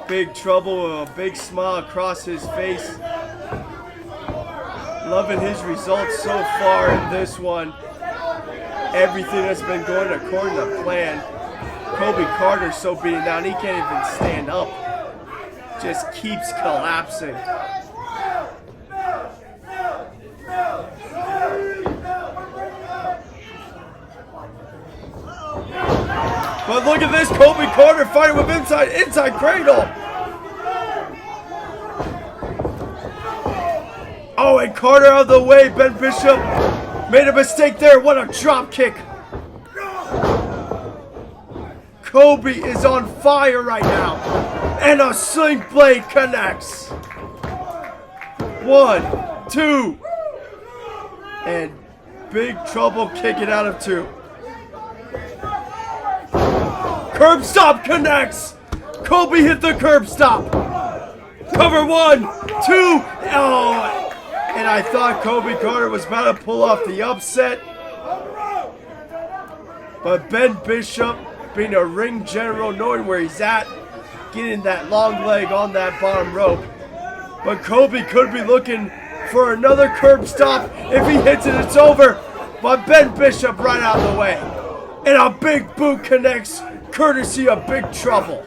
Big Trouble with a big smile across his face. Loving his results so far in this one. Everything has been going according to plan. Colby Carter's so beaten down, he can't even stand up. Just keeps collapsing. But look at this, Colby Carter fighting with inside cradle. Oh, and Carter out of the way. Ben Bishop made a mistake there. What a drop kick. Colby is on fire right now. And a sling blade connects. 1, 2. And Big Trouble kicking out of 2. Curb stop connects. Colby hit the curb stop. Cover 1, 2. Oh. And I thought Colby Carter was about to pull off the upset. But Ben Bishop, being a ring general, knowing where he's at, getting that long leg on that bottom rope. But Colby could be looking for another curb stop. If he hits it, it's over. But Ben Bishop right out of the way. And a big boot connects, courtesy of Big Trouble.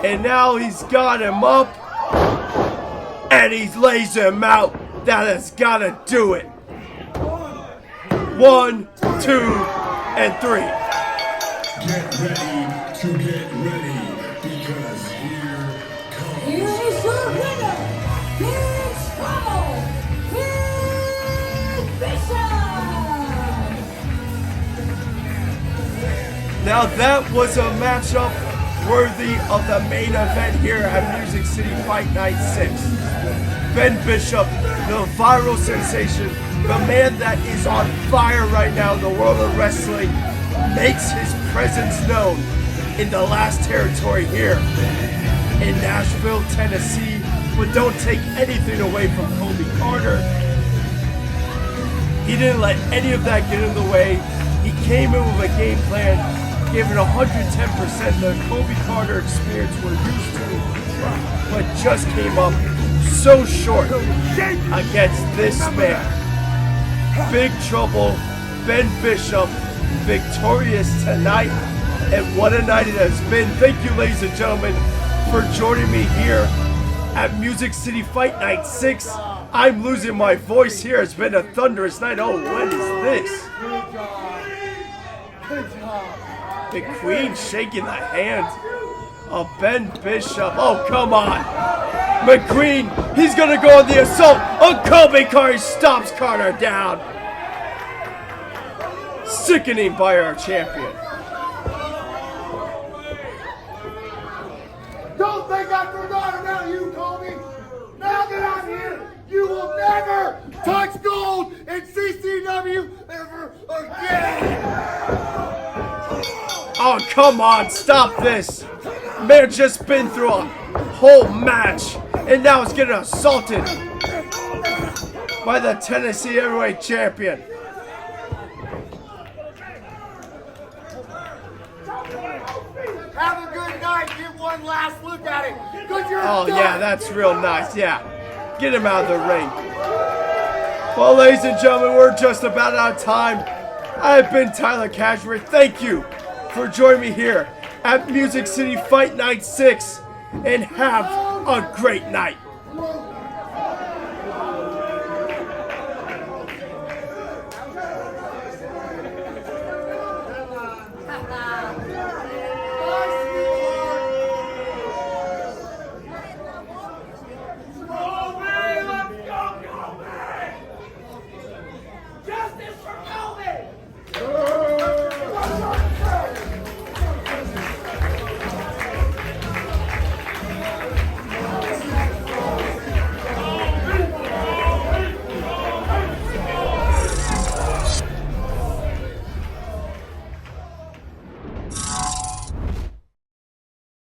And now he's got him up. And he lays him out. That has got to do it. 1, 2, and 3. Get ready to get ready, because here comes. Here is your winner, Big Trouble, Big Bishop. Now that was a matchup worthy of the main event here at Music City Fight Night 6. Ben Bishop, the viral sensation, the man that is on fire right now in the world of wrestling, makes his presence known in the last territory here in Nashville, Tennessee. But don't take anything away from Colby Carter. He didn't let any of that get in the way. He came in with a game plan, giving 110% the Colby Carter experience we're used to, but just came up so short against this man. Big Trouble, Ben Bishop, victorious tonight, and what a night it has been. Thank you, ladies and gentlemen, for joining me here at Music City Fight Night 6. I'm losing my voice here. It's been a thunderous night. Oh, what is this? McQueen shaking the hand of Ben Bishop. Oh, come on. McQueen, he's going to go on the assault. Oh, Colby Carter stops Carter down. Sickening by our champion. Don't think I forgot about you, Colby. Now that I'm here, you will never touch gold in CCW ever again. Oh, come on, stop this. Man just been through a whole match, and now he's getting assaulted by the Tennessee Heavyweight Champion. Have a good night. Get one last look at it. Oh, yeah, that's real nice. Yeah, get him out of the ring. Well, ladies and gentlemen, we're just about out of time. I've been Tyler Cashmere. Thank you for joining me here at Music City Fight Night 6, and have a great night.